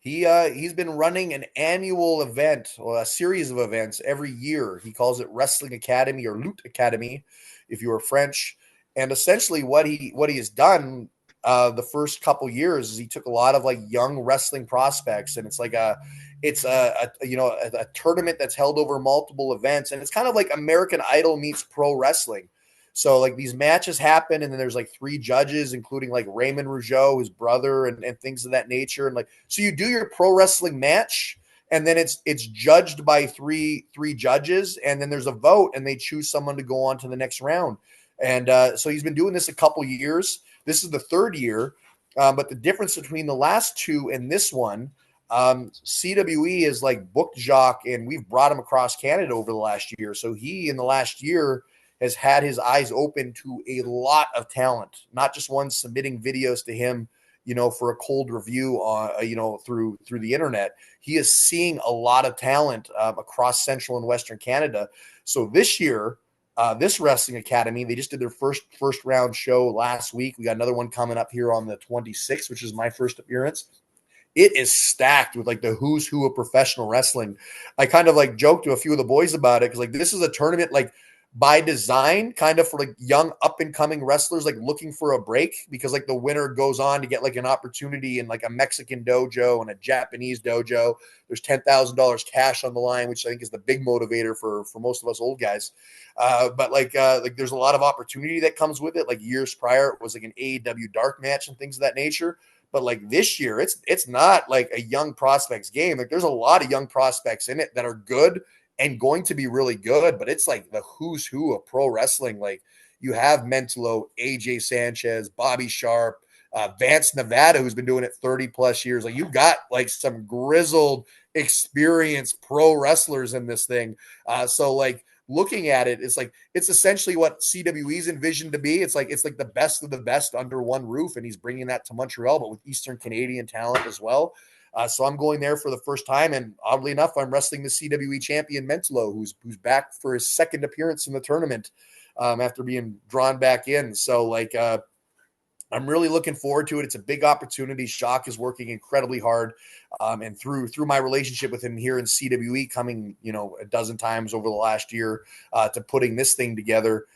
He's been running an annual event or a series of events every year. He calls it Wrestling Academy or Lutte Academy, if you are French. And essentially, what he has done the first couple years is he took a lot of like young wrestling prospects, and it's a tournament that's held over multiple events, and it's kind of like American Idol meets pro wrestling. So like these matches happen, and then there's like three judges, including like Raymond Rougeau, his brother, and things of that nature. And like so, you do your pro wrestling match, and then it's judged by three judges, and then there's a vote, and they choose someone to go on to the next round. And so he's been doing this a couple years. This is the third year, but the difference between the last two and this one, CWE is like booked Jacques, and we've brought him across Canada over the last year. So he, in the last year, has had his eyes open to a lot of talent, not just one submitting videos to him, for a cold review on, through the internet. He is seeing a lot of talent across Central and Western Canada. So this year, this Wrestling Academy, they just did their first round show last week. We got another one coming up here on the 26th, which is my first appearance. It is stacked with like the who's who of professional wrestling. I kind of like joked to a few of the boys about it because like this is a tournament like by design, kind of for like young up and coming wrestlers, like looking for a break, because like the winner goes on to get like an opportunity in like a Mexican dojo and a Japanese dojo. There's $10,000 cash on the line, which I think is the big motivator for most of us old guys. But like there's a lot of opportunity that comes with it. Like years prior, it was like an AEW dark match and things of that nature. But like this year, it's not like a young prospects game. Like there's a lot of young prospects in it that are good and going to be really good, but it's like the who's who of pro wrestling. Like you have Mentolo, AJ Sanchez, Bobby Sharp, Vance Nevada, who's been doing it 30 plus years. Like you've got like some grizzled, experienced pro wrestlers in this thing. So like looking at it, it's essentially what CWE's envisioned to be. It's like the best of the best under one roof, and he's bringing that to Montreal, but with Eastern Canadian talent as well. So I'm going there for the first time, and oddly enough, I'm wrestling the CWE champion Mentolo, who's back for his second appearance in the tournament after being drawn back in. So like I'm really looking forward to it. It's a big opportunity. Jacques is working incredibly hard, and through my relationship with him here in CWE, coming a dozen times over the last year to putting this thing together.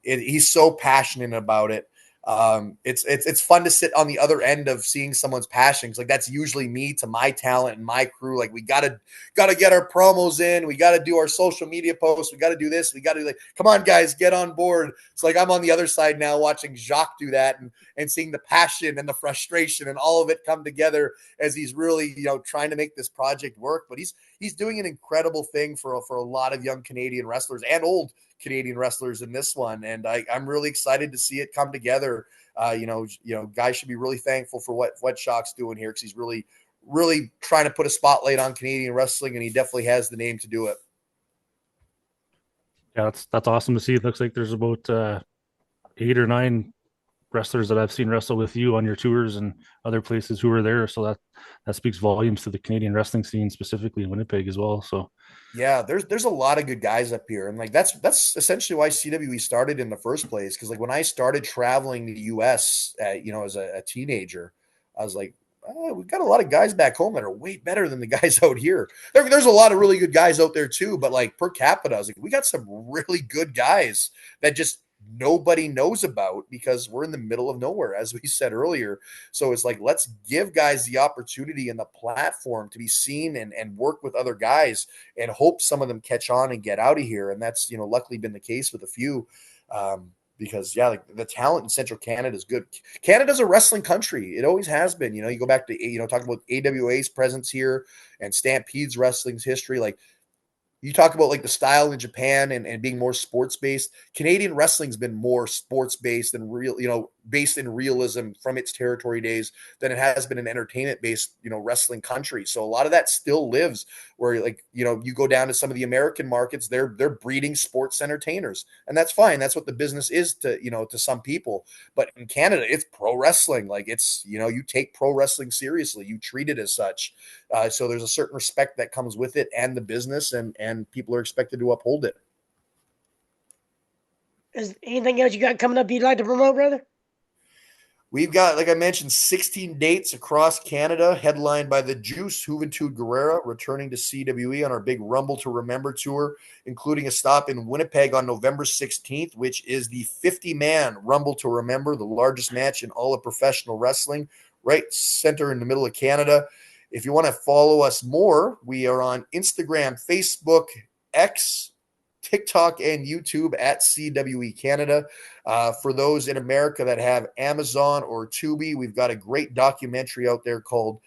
He's so passionate about it. It's fun to sit on the other end of seeing someone's passion. Cause like that's usually me to my talent and my crew. Like we gotta get our promos in. We gotta do our social media posts. We gotta do this. We gotta like, come on guys, get on board. It's like I'm on the other side now watching Jacques do that and seeing the passion and the frustration and all of it come together as he's really, trying to make this project work. But he's doing an incredible thing for a lot of young Canadian wrestlers and old Canadian wrestlers in this one, and I'm really excited to see it come together. Guys should be really thankful for what Jacques doing here, because he's really, really trying to put a spotlight on Canadian wrestling, and he definitely has the name to do it. Yeah, that's awesome to see. It looks like there's about 8 or 9 wrestlers that I've seen wrestle with you on your tours and other places who were there. So that speaks volumes to the Canadian wrestling scene, specifically in Winnipeg as well. So yeah, there's a lot of good guys up here, and like that's essentially why CWE started in the first place. Because like when I started traveling to the U.S., as a teenager, I was like, oh, we've got a lot of guys back home that are way better than the guys out here. There's a lot of really good guys out there too, but like per capita, I was like, we got some really good guys that just nobody knows about because we're in the middle of nowhere, as we said earlier. So it's like, let's give guys the opportunity and the platform to be seen and work with other guys and hope some of them catch on and get out of here. And that's, luckily been the case with a few, because yeah, like the talent in Central Canada is good. Canada's a wrestling country. It always has been. You go back to, talking about AWA's presence here and Stampede's wrestling's history. Like, you talk about like the style in Japan and being more sports based. Canadian wrestling's been more sports based and real, based in realism from its territory days than it has been an entertainment based, wrestling country. So a lot of that still lives where like, you go down to some of the American markets, they're breeding sports entertainers, and that's fine. That's what the business is to some people. But in Canada, it's pro wrestling. Like it's, you take pro wrestling seriously, you treat it as such. So there's a certain respect that comes with it and the business, and people are expected to uphold it. Is anything else you got coming up you'd like to promote, brother? We've got, like I mentioned, 16 dates across Canada, headlined by the Juice Juventud Guerrera, returning to CWE on our big Rumble to Remember tour, including a stop in Winnipeg on November 16th, which is the 50-man Rumble to Remember, the largest match in all of professional wrestling, right center in the middle of Canada. If you want to follow us more, we are on Instagram, Facebook, X, TikTok, and YouTube at CWE Canada. For those in America that have Amazon or Tubi, we've got a great documentary out there called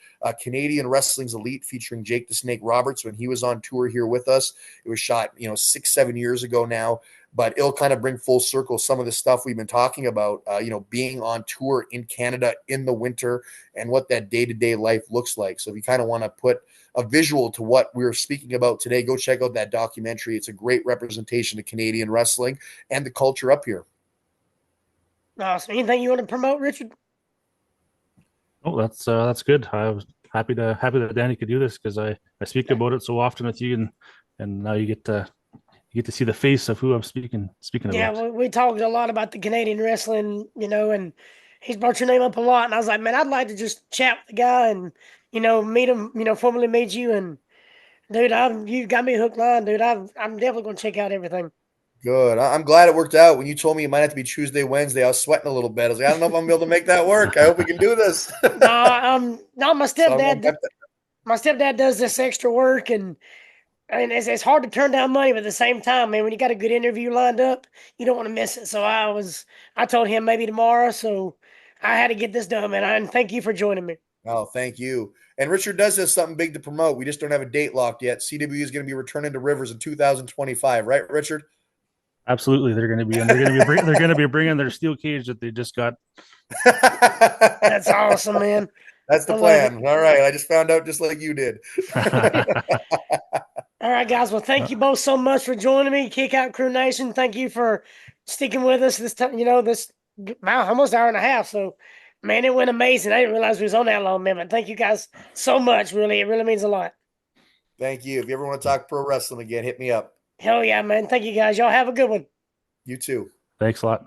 Canadian Wrestling's Elite, featuring Jake the Snake Roberts when he was on tour here with us. It was shot, 6-7 years ago now, but it'll kind of bring full circle some of the stuff we've been talking about, being on tour in Canada in the winter and what that day-to-day life looks like. So if you kind of want to put a visual to what we're speaking about today, go check out that documentary. It's a great representation of Canadian wrestling and the culture up here. Awesome. Anything you want to promote, Richard? Oh, that's good. I was happy that Danny could do this because I speak about it so often with you, and now you get to see the face of who I'm speaking Yeah, about. we talked a lot about the Canadian wrestling, and he's brought your name up a lot. And I was like, man, I'd like to just chat with the guy and, meet him, formally meet you. And dude, you got me hook line, dude. I'm definitely going to check out everything. Good. I'm glad it worked out. When you told me it might have to be Tuesday, Wednesday, I was sweating a little bit. I was like, I don't know if I'm gonna be able to make that work. I hope we can do this. No, my So stepdad, my stepdad does this extra work, and it's hard to turn down money, but at the same time, man, when you got a good interview lined up, you don't want to miss it. So I told him maybe tomorrow, so I had to get this done, man. And thank you for joining me. oh, thank you. And Richard does have something big to promote. We just don't have a date locked yet. CW is going to be returning to Rivers in 2025, right, Richard? Absolutely, they're going to be, and they're going to be bringing their steel cage that they just got. That's awesome, man. That's the plan. All right, I just found out just like you did. All right, guys. Well, thank you both so much for joining me, Kick Out Crew Nation. Thank you for sticking with us this time. This almost hour and a half. So, man, it went amazing. I didn't realize we was on that long, man. But thank you guys so much. Really, it really means a lot. Thank you. If you ever want to talk pro wrestling again, hit me up. Hell yeah, man. Thank you guys. Y'all have a good one. You too. Thanks a lot.